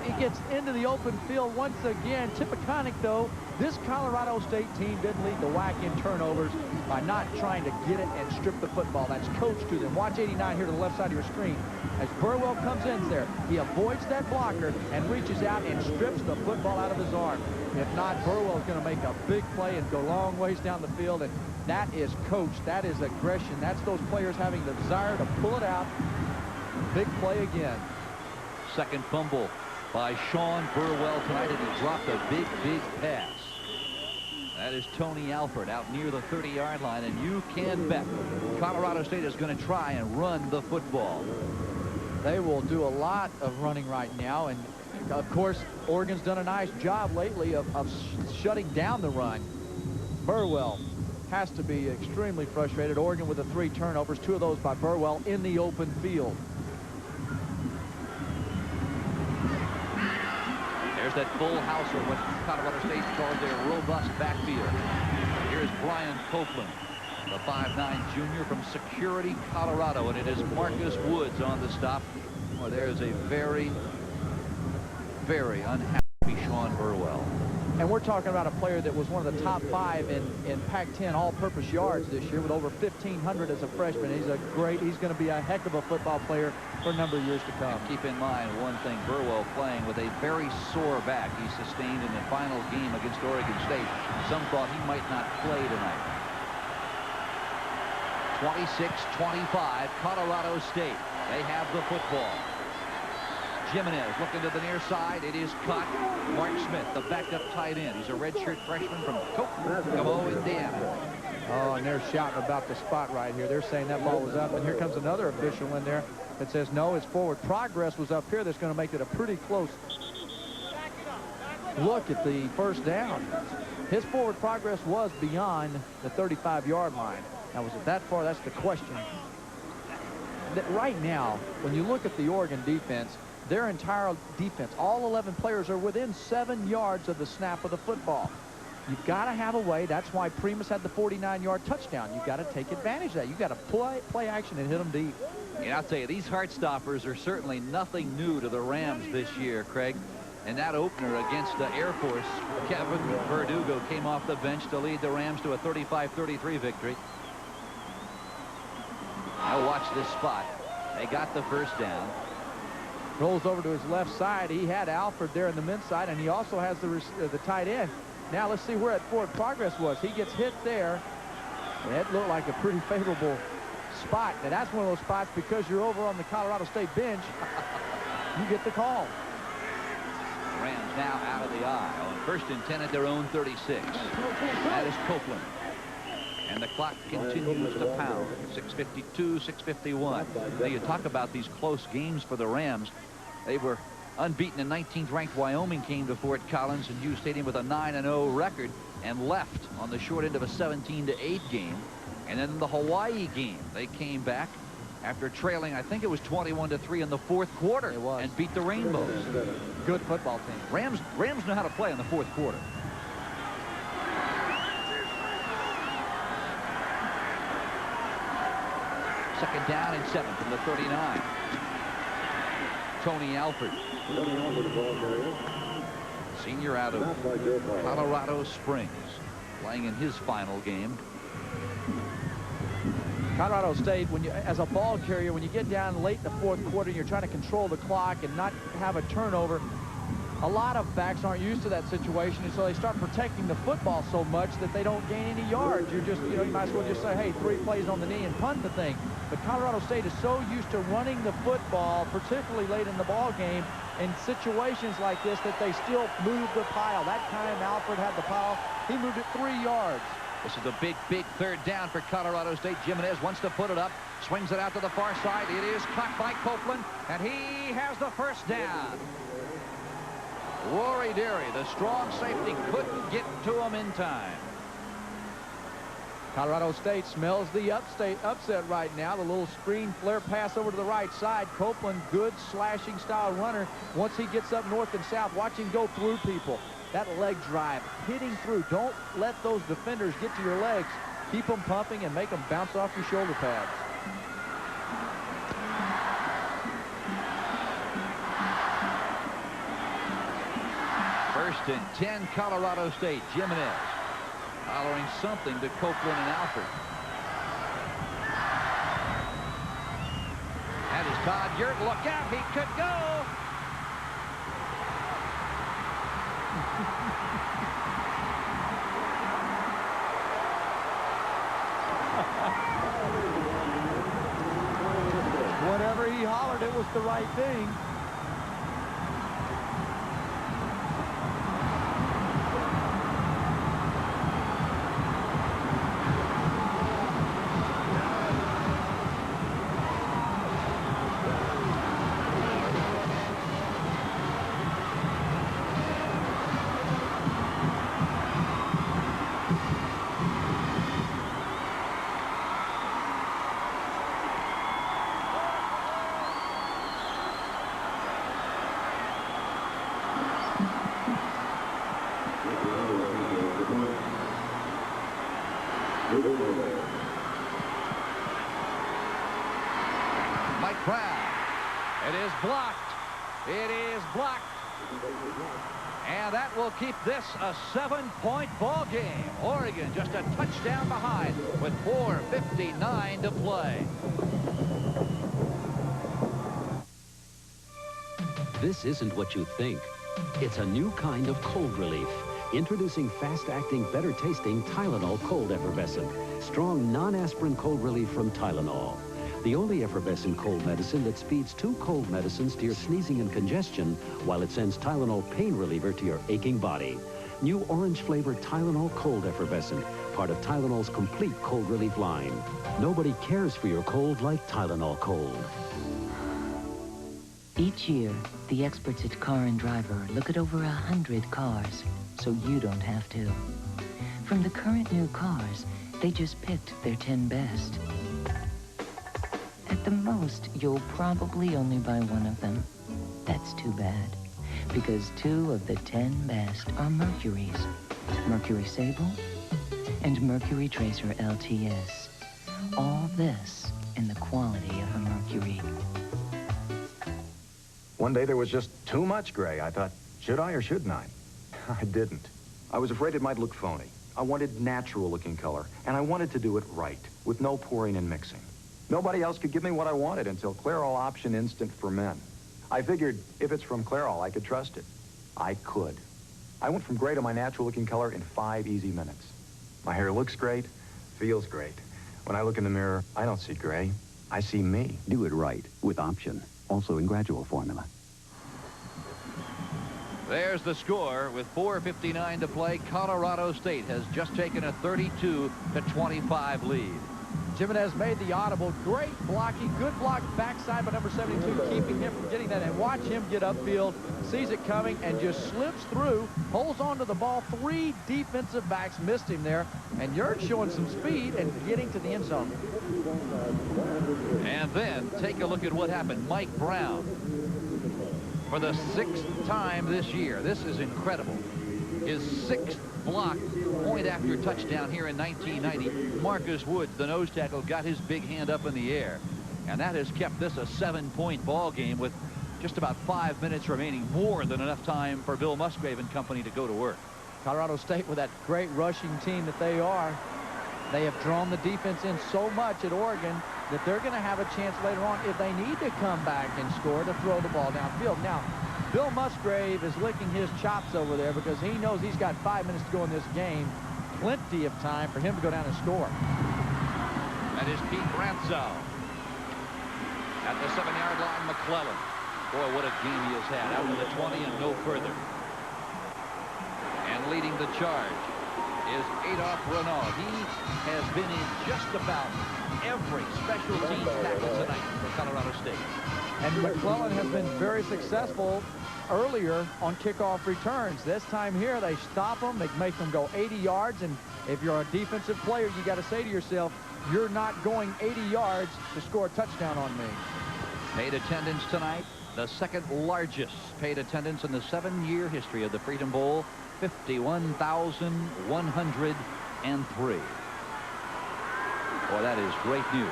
he gets into the open field once again. Tippecanoe, though, this Colorado State team didn't lead the WAC in turnovers by not trying to get it and strip the football. That's coached to them. Watch 89 here to the left side of your screen. As Burwell comes in there, he avoids that blocker and reaches out and strips the football out of his arm. If not, Burwell's going to make a big play and go long ways down the field, and that is coached. That is aggression. That's those players having the desire to pull it out. Big play again. Second fumble by Sean Burwell tonight, and he dropped a big pass. That is Tony Alford out near the 30-yard line, and you can bet Colorado State is going to try and run the football. They will do a lot of running right now, and of course, Oregon's done a nice job lately of shutting down the run. Burwell has to be extremely frustrated. Oregon with the 3 turnovers, 2 of those by Burwell in the open field. There's that full house, or what Colorado State calls their robust backfield. Here's Brian Copeland, the 5'9" junior from Security, Colorado, and it is Marcus Woods on the stop. Well, there's a very, very unhappy Sean Burwell. And we're talking about a player that was one of the top 5 in Pac-10 all-purpose yards this year with over 1,500 as a freshman. He's going to be a heck of a football player for a number of years to come. And keep in mind one thing, Burwell playing with a very sore back he sustained in the final game against Oregon State. Some thought he might not play tonight. 26-25, Colorado State. They have the football. Jimenez looking to the near side. It is caught. Mark Smith, the backup tight end. He's a redshirt freshman from Kokomo, Indiana. Oh, and they're shouting about the spot right here. They're saying that ball was up, and here comes another official in there that says no, his forward progress was up here. That's going to make it a pretty close look at the first down. His forward progress was beyond the 35-yard line. Now, was it that far? That's the question. Right now, when you look at the Oregon defense, their entire defense, all 11 players are within 7 yards of the snap of the football. You've got to have a way. That's why Primus had the 49-yard touchdown. You've got to take advantage of that. You've got to play action and hit them deep. And I'll tell you, these Heartstoppers are certainly nothing new to the Rams this year, Craig. And that opener against the Air Force, Kevin Verdugo came off the bench to lead the Rams to a 35-33 victory. Now watch this spot. They got the first down. Rolls over to his left side. He had Alford there in the men's side, and he also has the tight end. Now let's see where that forward progress was. He gets hit there. It looked like a pretty favorable spot. Now that's one of those spots, because you're over on the Colorado State bench, you get the call. Rams now out of the eye on 1st and 10 at their own 36. That is Copeland. And the clock continues to pound. 6:52, 6:51. Now you talk about these close games for the Rams. They were unbeaten, and 19th ranked Wyoming came to Fort Collins and Hughes Stadium with a 9-0 record and left on the short end of a 17-8 game. And then the Hawaii game, they came back after trailing, I think it was 21-3 in the 4th quarter, and beat the Rainbows. Good football team. Rams know how to play in the 4th quarter. Second down and 7 from the 39. Tony Alford, senior out of Colorado Springs, playing in his final game. Colorado State, as a ball carrier, when you get down late in the 4th quarter, you're trying to control the clock and not have a turnover. A lot of backs aren't used to that situation, and so they start protecting the football so much that they don't gain any yards. You're just, you might as well just say, hey, 3 plays on the knee and punt the thing. But Colorado State is so used to running the football, particularly late in the ball game, in situations like this, that they still move the pile. That time Alford had the pile. He moved it 3 yards. This is a big 3rd down for Colorado State. Jimenez wants to put it up, swings it out to the far side. It is caught by Copeland, and he has the first down. Rory Derry, the strong safety, couldn't get to him in time. Colorado State smells the upset right now. The little screen flare pass over to the right side. Copeland, good slashing style runner. Once he gets up north and south, watch him go through people. That leg drive, hitting through. Don't let those defenders get to your legs. Keep them pumping and make them bounce off your shoulder pads. First and 10, Colorado State. Jimenez hollering something to Copeland and Alford. That is Todd Yurt. Look out, he could go. Whatever he hollered, it was the right thing. Brown. It is blocked. It is blocked. And that will keep this a 7-point ball game. Oregon just a touchdown behind with 4:59 to play. This isn't what you think. It's a new kind of cold relief. Introducing fast-acting, better-tasting Tylenol Cold Effervescent. Strong non-aspirin cold relief from Tylenol. The only effervescent cold medicine that speeds 2 cold medicines to your sneezing and congestion, while it sends Tylenol pain reliever to your aching body. New orange-flavored Tylenol Cold Effervescent, part of Tylenol's complete cold relief line. Nobody cares for your cold like Tylenol Cold. Each year, the experts at Car and Driver look at over 100 cars, so you don't have to. From the current new cars, they just picked their 10 best. At the most, you'll probably only buy one of them. That's too bad, because 2 of the 10 best are Mercury's. Mercury Sable and Mercury Tracer LTS. All this in the quality of a Mercury. One day there was just too much gray. I thought, should I or shouldn't I? I didn't. I was afraid it might look phony. I wanted natural-looking color, and I wanted to do it right, with no pouring and mixing. Nobody else could give me what I wanted until Clairol Option Instant for Men. I figured if it's from Clairol, I could trust it. I could. I went from gray to my natural-looking color in 5 easy minutes. My hair looks great, feels great. When I look in the mirror, I don't see gray. I see me. Do it right with Option, also in gradual formula. There's the score with 4:59 to play. Colorado State has just taken a 32-25 lead. Jimenez made the audible. Great blocking. Good block backside by number 72, keeping him from getting that. And watch him get upfield, sees it coming, and just slips through, holds on to the ball. 3 defensive backs missed him there. And Yurt showing some speed and getting to the end zone. And then take a look at what happened. Mike Brown, for the 6th time this year. This is incredible. His 6th block point after touchdown here in 1990. Marcus Woods, the nose tackle, got his big hand up in the air. And that has kept this a 7-point ball game with just about 5 minutes remaining. More than enough time for Bill Musgrave and company to go to work. Colorado State, with that great rushing team that they are, they have drawn the defense in so much at Oregon that they're going to have a chance later on, if they need to come back and score, to throw the ball downfield. Now, Bill Musgrave is licking his chops over there because he knows he's got 5 minutes to go in this game. Plenty of time for him to go down and score. That is Pete Ransow. At the 7-yard line, McClellan. Boy, what a game he has had. Out to the 20 and no further. And leading the charge is Adolph Renaud. He has been in just about every special teams tackle tonight for Colorado State. And McClellan has been very successful earlier on kickoff returns. This time here, they stop them. They make them go 80 yards. And if you're a defensive player, you got to say to yourself, you're not going 80 yards to score a touchdown on me. Paid attendance tonight, the 2nd largest paid attendance in the 7-year history of the Freedom Bowl, 51,103. Boy, that is great news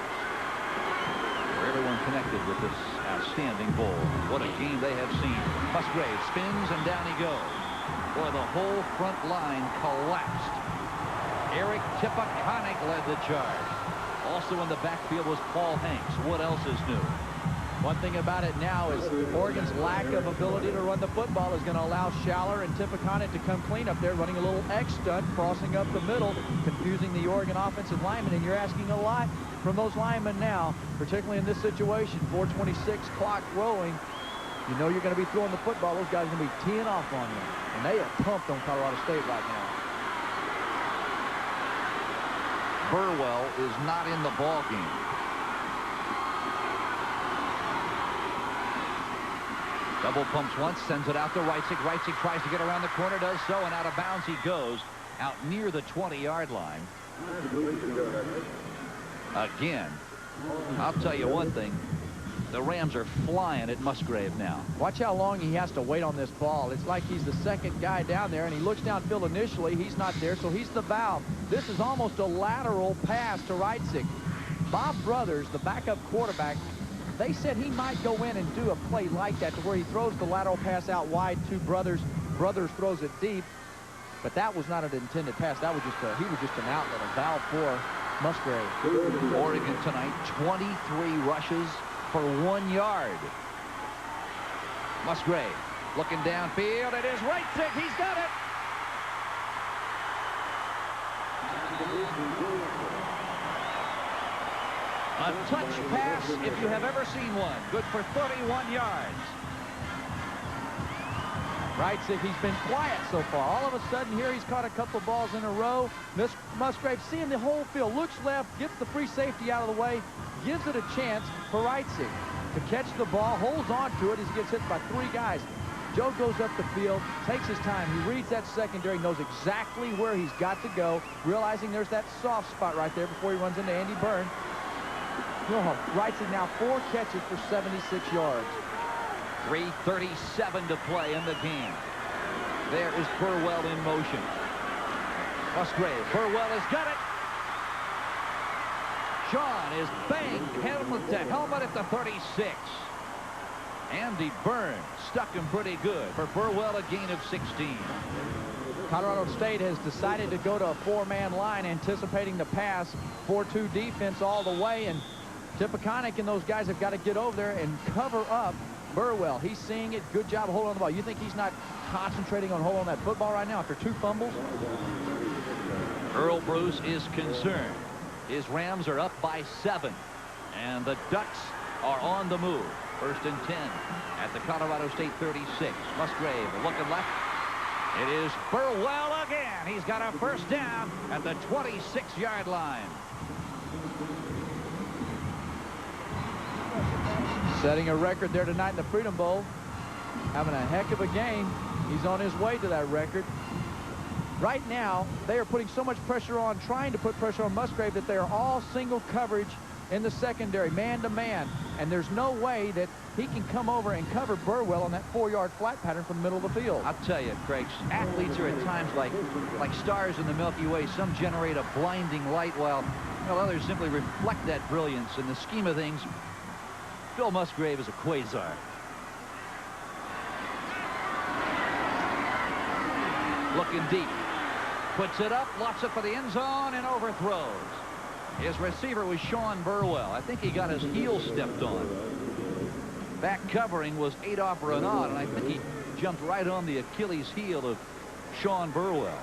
for everyone connected with this outstanding bowl. What a game they have seen. Musgrave spins, and down he goes. Boy, the whole front line collapsed. Eric Tippecanoe led the charge. Also in the backfield was Paul Hanks. What else is new? One thing about it now is Oregon's lack of ability to run the football is going to allow Schaller and Tippecanoe to come clean up there, running a little X stunt, crossing up the middle, confusing the Oregon offensive linemen. And you're asking a lot from those linemen now, particularly in this situation. 4:26 clock rolling. You know you're going to be throwing the football. Those guys are going to be teeing off on you. And they are pumped on Colorado State right now. Burwell is not in the ball game. Double pumps once, sends it out to Reitzig. Reitzig tries to get around the corner, does so, and out of bounds he goes out near the 20-yard line. Again, I'll tell you one thing. The Rams are flying at Musgrave now. Watch how long he has to wait on this ball. It's like he's the 2nd guy down there, and he looks downfield initially. He's not there, so he's the valve. This is almost a lateral pass to Reitzig. Bob Brothers, the backup quarterback, They said he might go in and do a play like that to where he throws the lateral pass out wide to Brothers. Brothers throws it deep. But that was not an intended pass. That was just he was just an outlet, a valve for Musgrave. Oregon tonight, 23 rushes for 1 yard. Musgrave looking downfield. It is Reitzig. He's got it. A touch pass, if you have ever seen one. Good for 31 yards. Reitzig, he's been quiet so far. All of a sudden here, he's caught a couple balls in a row. Musgrave seeing the whole field, looks left, gets the free safety out of the way, gives it a chance for Reitzig to catch the ball, holds on to it as he gets hit by 3 guys. Joe goes up the field, takes his time. He reads that secondary, knows exactly where he's got to go, realizing there's that soft spot right there before he runs into Andy Byrne. Reitzig now 4 catches for 76 yards. 3:37 to play in the game. There is Burwell in motion. Musgrave. Burwell has got it. Sean is banged helmet to helmet at the 36. Andy Byrne stuck him pretty good. For Burwell, a gain of 16. Colorado State has decided to go to a 4-man line, anticipating the pass. 4-2 defense all the way, and Tippecanoe and those guys have got to get over there and cover up Burwell. He's seeing it. Good job of holding on the ball. You think he's not concentrating on holding on that football right now after 2 fumbles? Earl Bruce is concerned. His Rams are up by 7, and the Ducks are on the move. 1st and 10 at the Colorado State 36. Musgrave looking left. It is Burwell again. He's got a 1st down at the 26-yard line. Setting a record there tonight in the Freedom Bowl. Having a heck of a game. He's on his way to that record. Right now, they are putting so much pressure on, trying to put pressure on Musgrave, that they are all single coverage in the secondary, man-to-man. And there's no way that he can come over and cover Burwell on that 4-yard flat pattern from the middle of the field. I'll tell you, Craig, athletes are at times like stars in the Milky Way. Some generate a blinding light while others simply reflect that brilliance. In the scheme of things, Bill Musgrave is a quasar. Looking deep. Puts it up, lofts it for the end zone, and overthrows. His receiver was Sean Burwell. I think he got his heel stepped on. Back covering was Adolph Renaud, and I think he jumped right on the Achilles heel of Sean Burwell.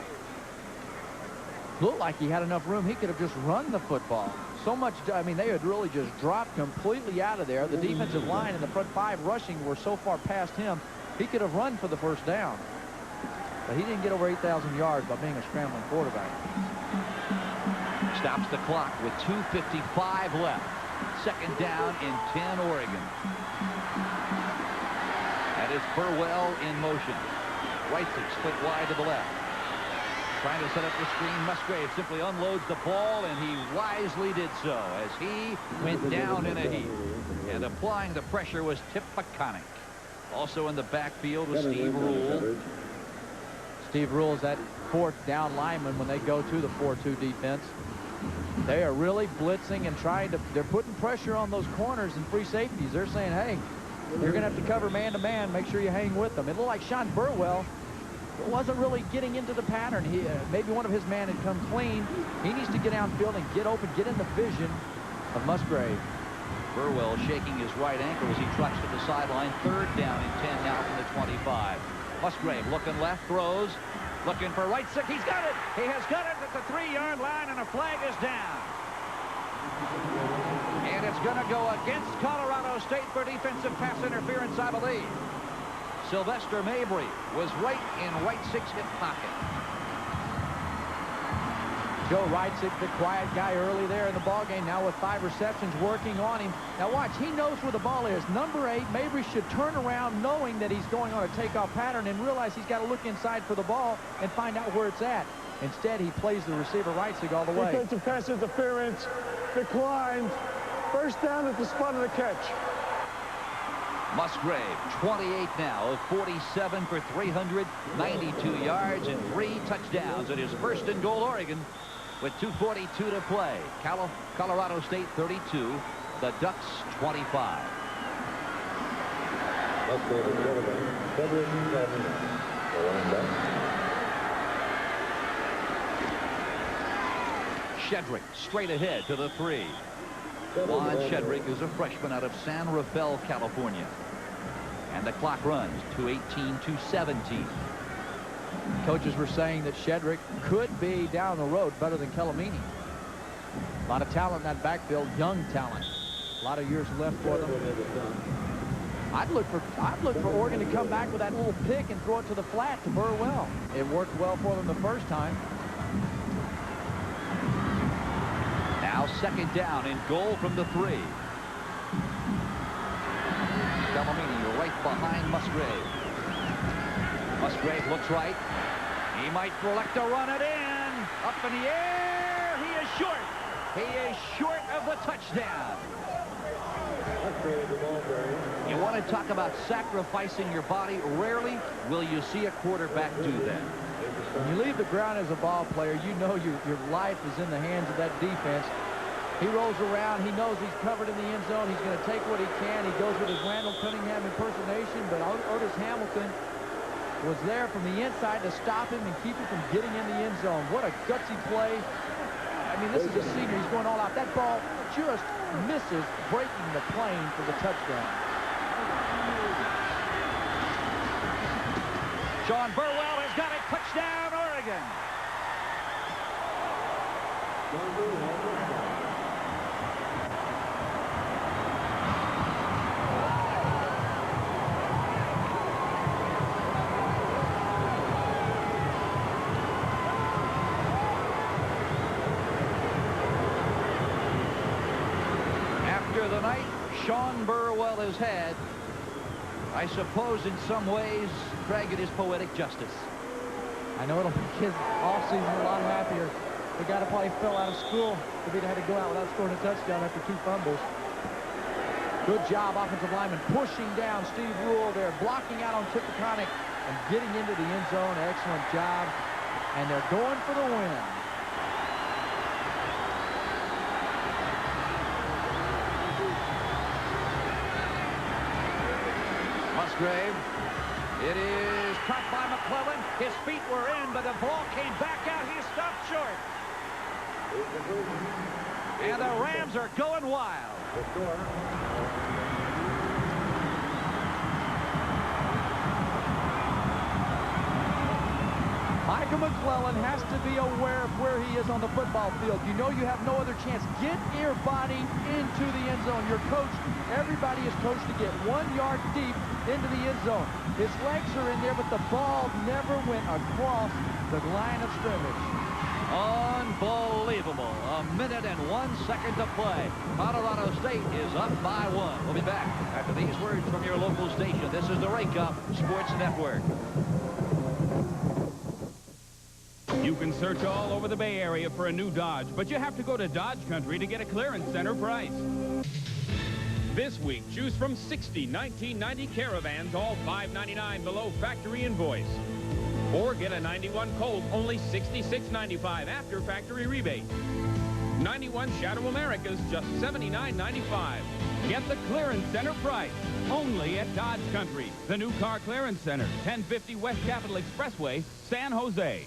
Looked like he had enough room. He could have just run the football. So much, I mean, they had really just dropped completely out of there. The defensive line and the front 5 rushing were so far past him, he could have run for the 1st down. But he didn't get over 8,000 yards by being a scrambling quarterback. Stops the clock with 2:55 left. 2nd down in 10, Oregon. That is Burwell in motion. Reitzig split wide to the left. Trying to set up the screen. Musgrave simply unloads the ball, and he wisely did so as he went down in a heap. And applying the pressure was Tippecanoe. Also in the backfield was Steve Rule. Steve Rule is that 4th down lineman when they go to the 4-2 defense. They are really blitzing and they're putting pressure on those corners and free safeties. They're saying, hey, you're going to have to cover man-to-man. Make sure you hang with them. It looked like Sean Burwell wasn't really getting into the pattern. Maybe one of his men had come clean. He needs to get downfield and get open, get in the vision of Musgrave. Burwell shaking his right ankle as he trucks to the sideline. 3rd down and 10 now from the 25. Musgrave looking left, throws. Looking for Reitzig. He's got it. He has got it at the 3-yard line, and a flag is down. And it's going to go against Colorado State for defensive pass interference, I believe. Sylvester Mabry was right in Reitzig's hip pocket. Joe Reitzig, the quiet guy early there in the ballgame, now with 5 receptions working on him. Now watch, he knows where the ball is. Number 8, Mabry should turn around knowing that he's going on a takeoff pattern and realize he's got to look inside for the ball and find out where it's at. Instead, he plays the receiver Reitzig all the way. Defensive pass interference declined. 1st down at the spot of the catch. Musgrave, 28 now of 47 for 392 yards and 3 touchdowns. It is 1st and goal, Oregon, with 2:42 to play. Colorado State 32, the Ducks 25. Shedrick straight ahead to the 3. Juan Shedrick is a freshman out of San Rafael, California. And the clock runs to 2:17. Coaches were saying that Shedrick could be down the road better than Calamini. A lot of talent in that backfield, young talent. A lot of years left for them. I'd look for Oregon to come back with that little pick and throw it to the flat to Burwell. It worked well for them the first time. Now second down and goal from the 3. Calamini right behind Musgrave. Musgrave looks right. He might elect to run it in. Up in the air. He is short. He is short of the touchdown. You want to talk about sacrificing your body? Rarely will you see a quarterback do that. When you leave the ground as a ball player, you know your life is in the hands of that defense. He rolls around. He knows he's covered in the end zone. He's going to take what he can. He goes with his Randall Cunningham impersonation, but Otis Hamilton was there from the inside to stop him and keep him from getting in the end zone. What a gutsy play. I mean, this is a senior. He's going all out. That ball just misses breaking the plane for the touchdown. Sean Burwell has got it. Touchdown, Oregon. After the night Sean Burwell has had, I suppose in some ways, Craig, it is poetic justice. I know it'll make his offseason a lot happier. The guy that probably fell out of school if he'd had to go out without scoring a touchdown after 2 fumbles. Good job, offensive lineman, pushing down Steve Rule there, blocking out on Tipaconic and getting into the end zone. Excellent job. And they're going for the win. Musgrave. It is caught by McClellan. His feet were in, but the ball came back out. He stopped short. And the Rams are going wild. Michael McClellan has to be aware of where he is on the football field. You know you have no other chance. Get your body into the end zone. Your coach, everybody is coached to get 1 yard deep into the end zone. His legs are in there, but the ball never went across the line of scrimmage. Unbelievable. 1 minute and 1 second to play. Colorado State is up by 1. We'll be back after these words from your local station. This is the Rake Up Sports Network. You can search all over the Bay Area for a new Dodge, but you have to go to Dodge Country to get a clearance center price. This week, choose from 60 1990 Caravans, all $599 below factory invoice. Or get a 91 Colt, only $66.95 after factory rebate. 91 Shadow Americas, just $79.95. Get the clearance center price, only at Dodge Country, the new car clearance center, 1050 West Capitol Expressway, San Jose.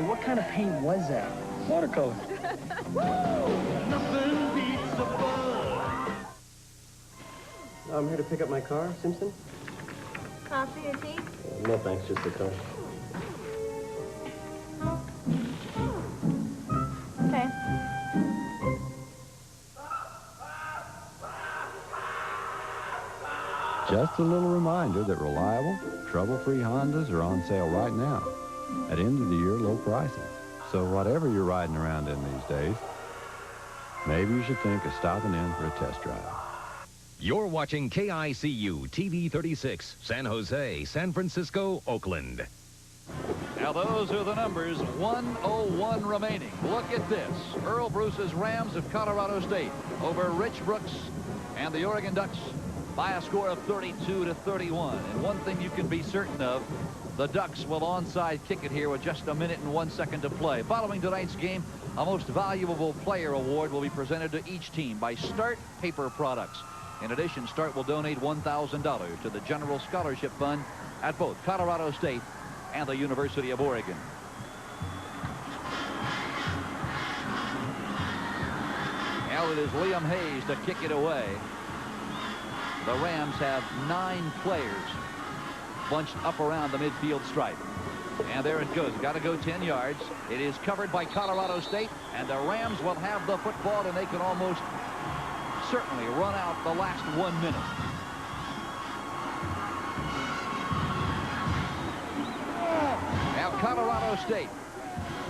What kind of paint was that? Watercolor. Nothing beats the fun. I'm here to pick up my car, Simpson. Coffee or tea? No thanks, just the car. Okay. Just a little reminder that reliable, trouble-free Hondas are on sale right now. At end of the year, low prices. So whatever you're riding around in these days, maybe you should think of stopping in for a test drive. You're watching KICU TV 36, San Jose, San Francisco, Oakland. Now those are the numbers. 1:01 remaining. Look at this. Earl Bruce's Rams of Colorado State over Rich Brooks and the Oregon Ducks by a score of 32-31. And one thing you can be certain of, the Ducks will onside kick it here with just a minute and 1 second to play. Following tonight's game, a most valuable player award will be presented to each team by Start Paper Products. In addition, Start will donate $1,000 to the General Scholarship Fund at both Colorado State and the University of Oregon. Now it is Liam Hayes to kick it away. The Rams have 9 players bunched up around the midfield stripe. And there it goes. Got to go 10 yards. It is covered by Colorado State, and the Rams will have the football, and they can almost certainly run out the last 1 minute. Now Colorado State,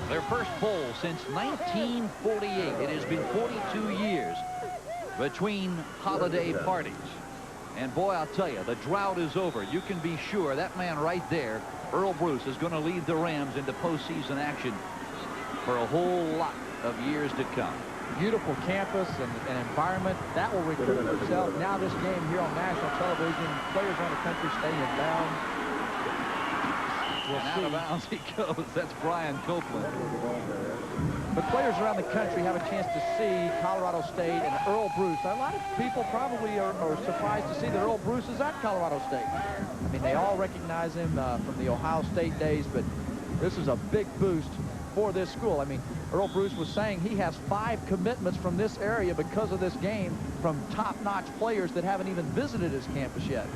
their first bowl since 1948. It has been 42 years between holiday parties. And boy, I'll tell you, the drought is over. You can be sure that man right there, Earl Bruce, is going to lead the Rams into postseason action for a whole lot of years to come. Beautiful campus and environment. That will recruit itself. Now this game here on national television, players around the country staying in bounds. And out of bounds he goes. That's Brian Copeland. But players around the country have a chance to see Colorado State and Earl Bruce. A lot of people probably are surprised to see that Earl Bruce is at Colorado State. I mean, they all recognize him from the Ohio State days, but this is a big boost for this school. I mean, Earl Bruce was saying he has 5 commitments from this area because of this game from top-notch players that haven't even visited his campus yet.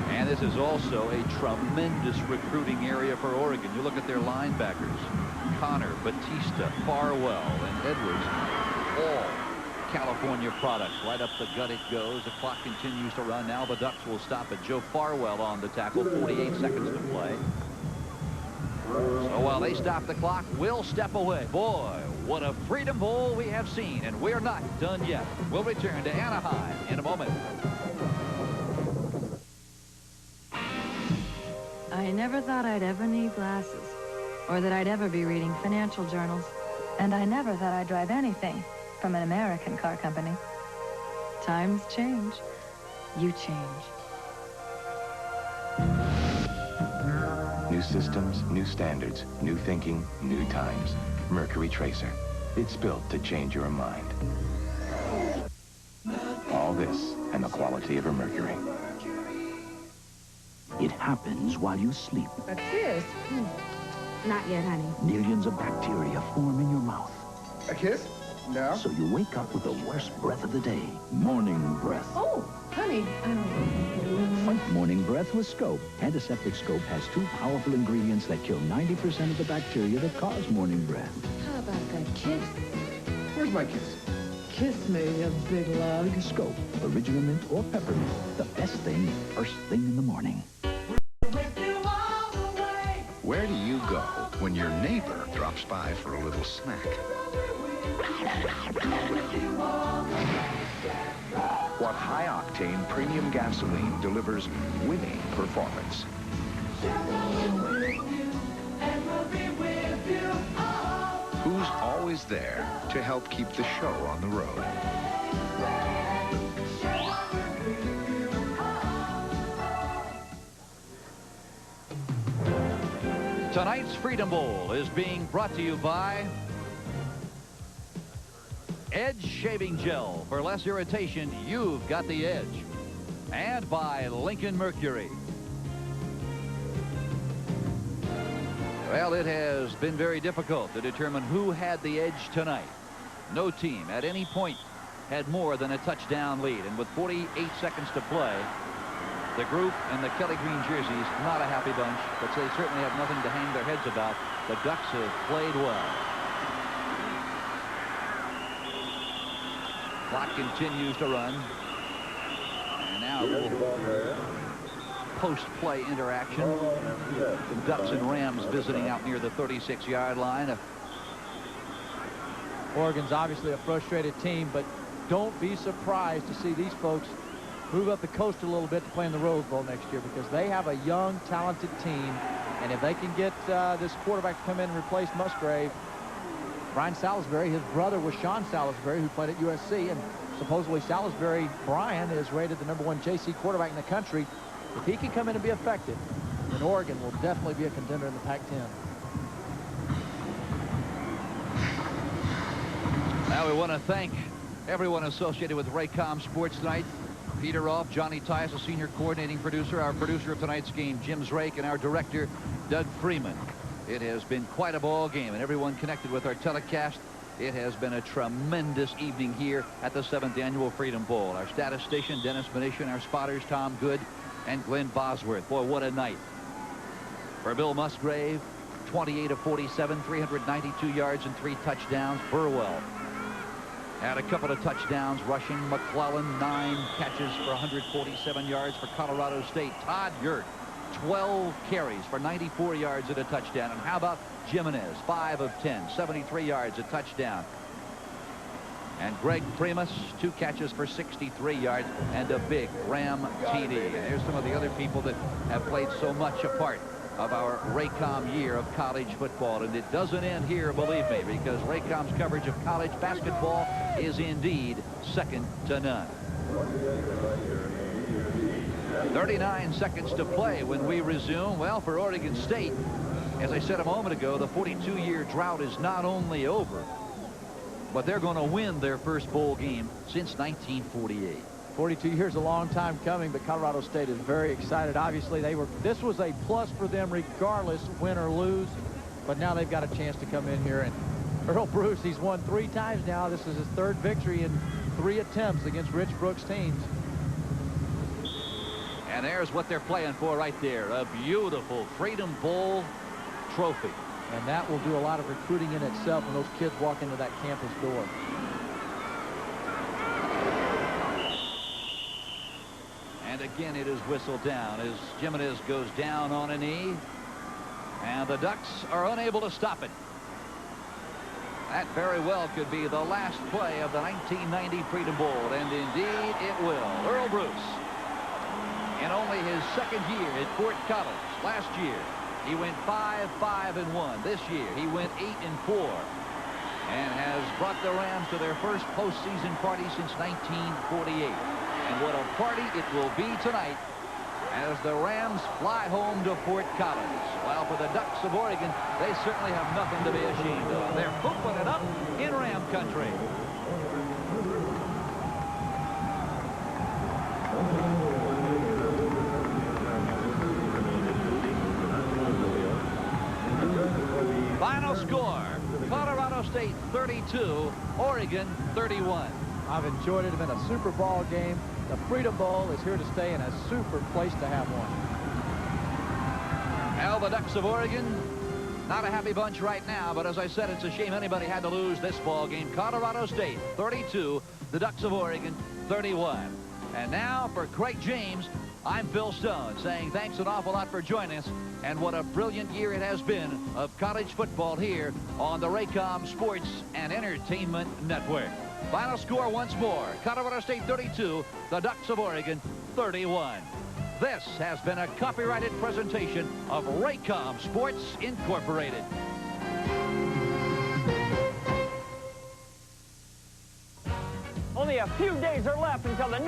And this is also a tremendous recruiting area for Oregon. You look at their linebackers, Connor, Batista, Farwell, and Edwards, all California products. Right up the gut it goes. The clock continues to run. Now the Ducks will stop it. Joe Farwell on the tackle, 48 seconds to play. So while they stop the clock, we'll step away. Boy, what a Freedom Bowl we have seen, and we're not done yet. We'll return to Anaheim in a moment. I never thought I'd ever need glasses, or that I'd ever be reading financial journals, and I never thought I'd drive anything from an American car company. Times change. You change. New systems, new standards, new thinking, new times. Mercury Tracer. It's built to change your mind. All this and the quality of a Mercury. It happens while you sleep. A kiss? Not yet, honey. Millions of bacteria form in your mouth. A kiss? No. So you wake up with the worst breath of the day. Morning breath. Oh, honey. Fight morning breath with Scope. Antiseptic Scope has 2 powerful ingredients that kill 90% of the bacteria that cause morning breath. How about that kiss? Where's my kiss? Kiss me, you big lug. Scope. Original mint or peppermint. The best thing first thing in the morning. Where do you go when your neighbor drops by for a little snack? What high-octane premium gasoline delivers winning performance? Who's always there to help keep the show on the road? Tonight's Freedom Bowl is being brought to you by Edge Shaving Gel. For less irritation, you've got the edge. And by Lincoln Mercury. Well, it has been very difficult to determine who had the edge tonight. No team at any point had more than a touchdown lead. And with 48 seconds to play, the group in the Kelly Green jerseys, not a happy bunch, but they certainly have nothing to hang their heads about. The Ducks have played well. Clock continues to run. And now a little post-play interaction. The Ducks and Rams visiting out near the 36-yard line. Oregon's obviously a frustrated team, but don't be surprised to see these folks move up the coast a little bit to play in the Rose Bowl next year, because they have a young, talented team. And if they can get this quarterback to come in and replace Musgrave, Brian Salisbury, his brother was Sean Salisbury, who played at USC, and supposedly Salisbury, Brian, is rated the #1 JC quarterback in the country. If he can come in and be effective, then Oregon will definitely be a contender in the Pac-10. Now we want to thank everyone associated with Raycom Sports tonight. Peter Rolfe, Johnny Tyus, a senior coordinating producer, our producer of tonight's game, Jim Zrake, and our director, Doug Freeman. It has been quite a ball game, and everyone connected with our telecast. It has been a tremendous evening here at the 7th Annual Freedom Bowl. Our statistician, Dennis Venetian, our spotters, Tom Good and Glenn Bosworth. Boy, what a night. For Bill Musgrave, 28 of 47, 392 yards and 3 touchdowns. Burwell had a couple of touchdowns rushing. McClellan, 9 catches for 147 yards for Colorado State. Todd Yurt, 12 carries for 94 yards and a touchdown. And how about Jimenez, 5 of 10, 73 yards, a touchdown. And Greg Primus, 2 catches for 63 yards and a big Ram TD. And here's some of the other people that have played so much a part of our Raycom year of college football. And it doesn't end here, believe me, because Raycom's coverage of college basketball is indeed second to none. 39 seconds to play when we resume. Well, for Oregon State, as I said a moment ago, the 42-year drought is not only over, but they're going to win their first bowl game since 1948. 42 years, a long time coming, but Colorado State is very excited. Obviously, this was a plus for them regardless, win or lose, but now they've got a chance to come in here. And Earl Bruce, he's won 3 times now. This is his 3rd victory in 3 attempts against Rich Brooks' teams. And there's what they're playing for right there, a beautiful Freedom Bowl trophy. And that will do a lot of recruiting in itself when those kids walk into that campus door. And again, it is whistled down as Jimenez goes down on a knee. And the Ducks are unable to stop it. That very well could be the last play of the 1990 Freedom Bowl. And indeed, it will. Earl Bruce, in only his 2nd year at Fort College, last year, he went 5-5-1. This year, he went 8-4. And has brought the Rams to their first postseason party since 1948. And what a party it will be tonight as the Rams fly home to Fort Collins. While for the Ducks of Oregon, they certainly have nothing to be ashamed of. They're hooping it up in Ram country. Final score, Colorado State 32, Oregon 31. I've enjoyed it. It's been a super ball game. The Freedom Bowl is here to stay, and a super place to have one. Well, the Ducks of Oregon, not a happy bunch right now, but as I said, it's a shame anybody had to lose this ball game. Colorado State 32, the Ducks of Oregon 31. And now for Craig James, I'm Phil Stone saying thanks an awful lot for joining us, and what a brilliant year it has been of college football here on the Raycom Sports and Entertainment Network. Final score once more, Colorado State 32, the Ducks of Oregon 31. This has been a copyrighted presentation of Raycom Sports Incorporated. Only a few days are left until the new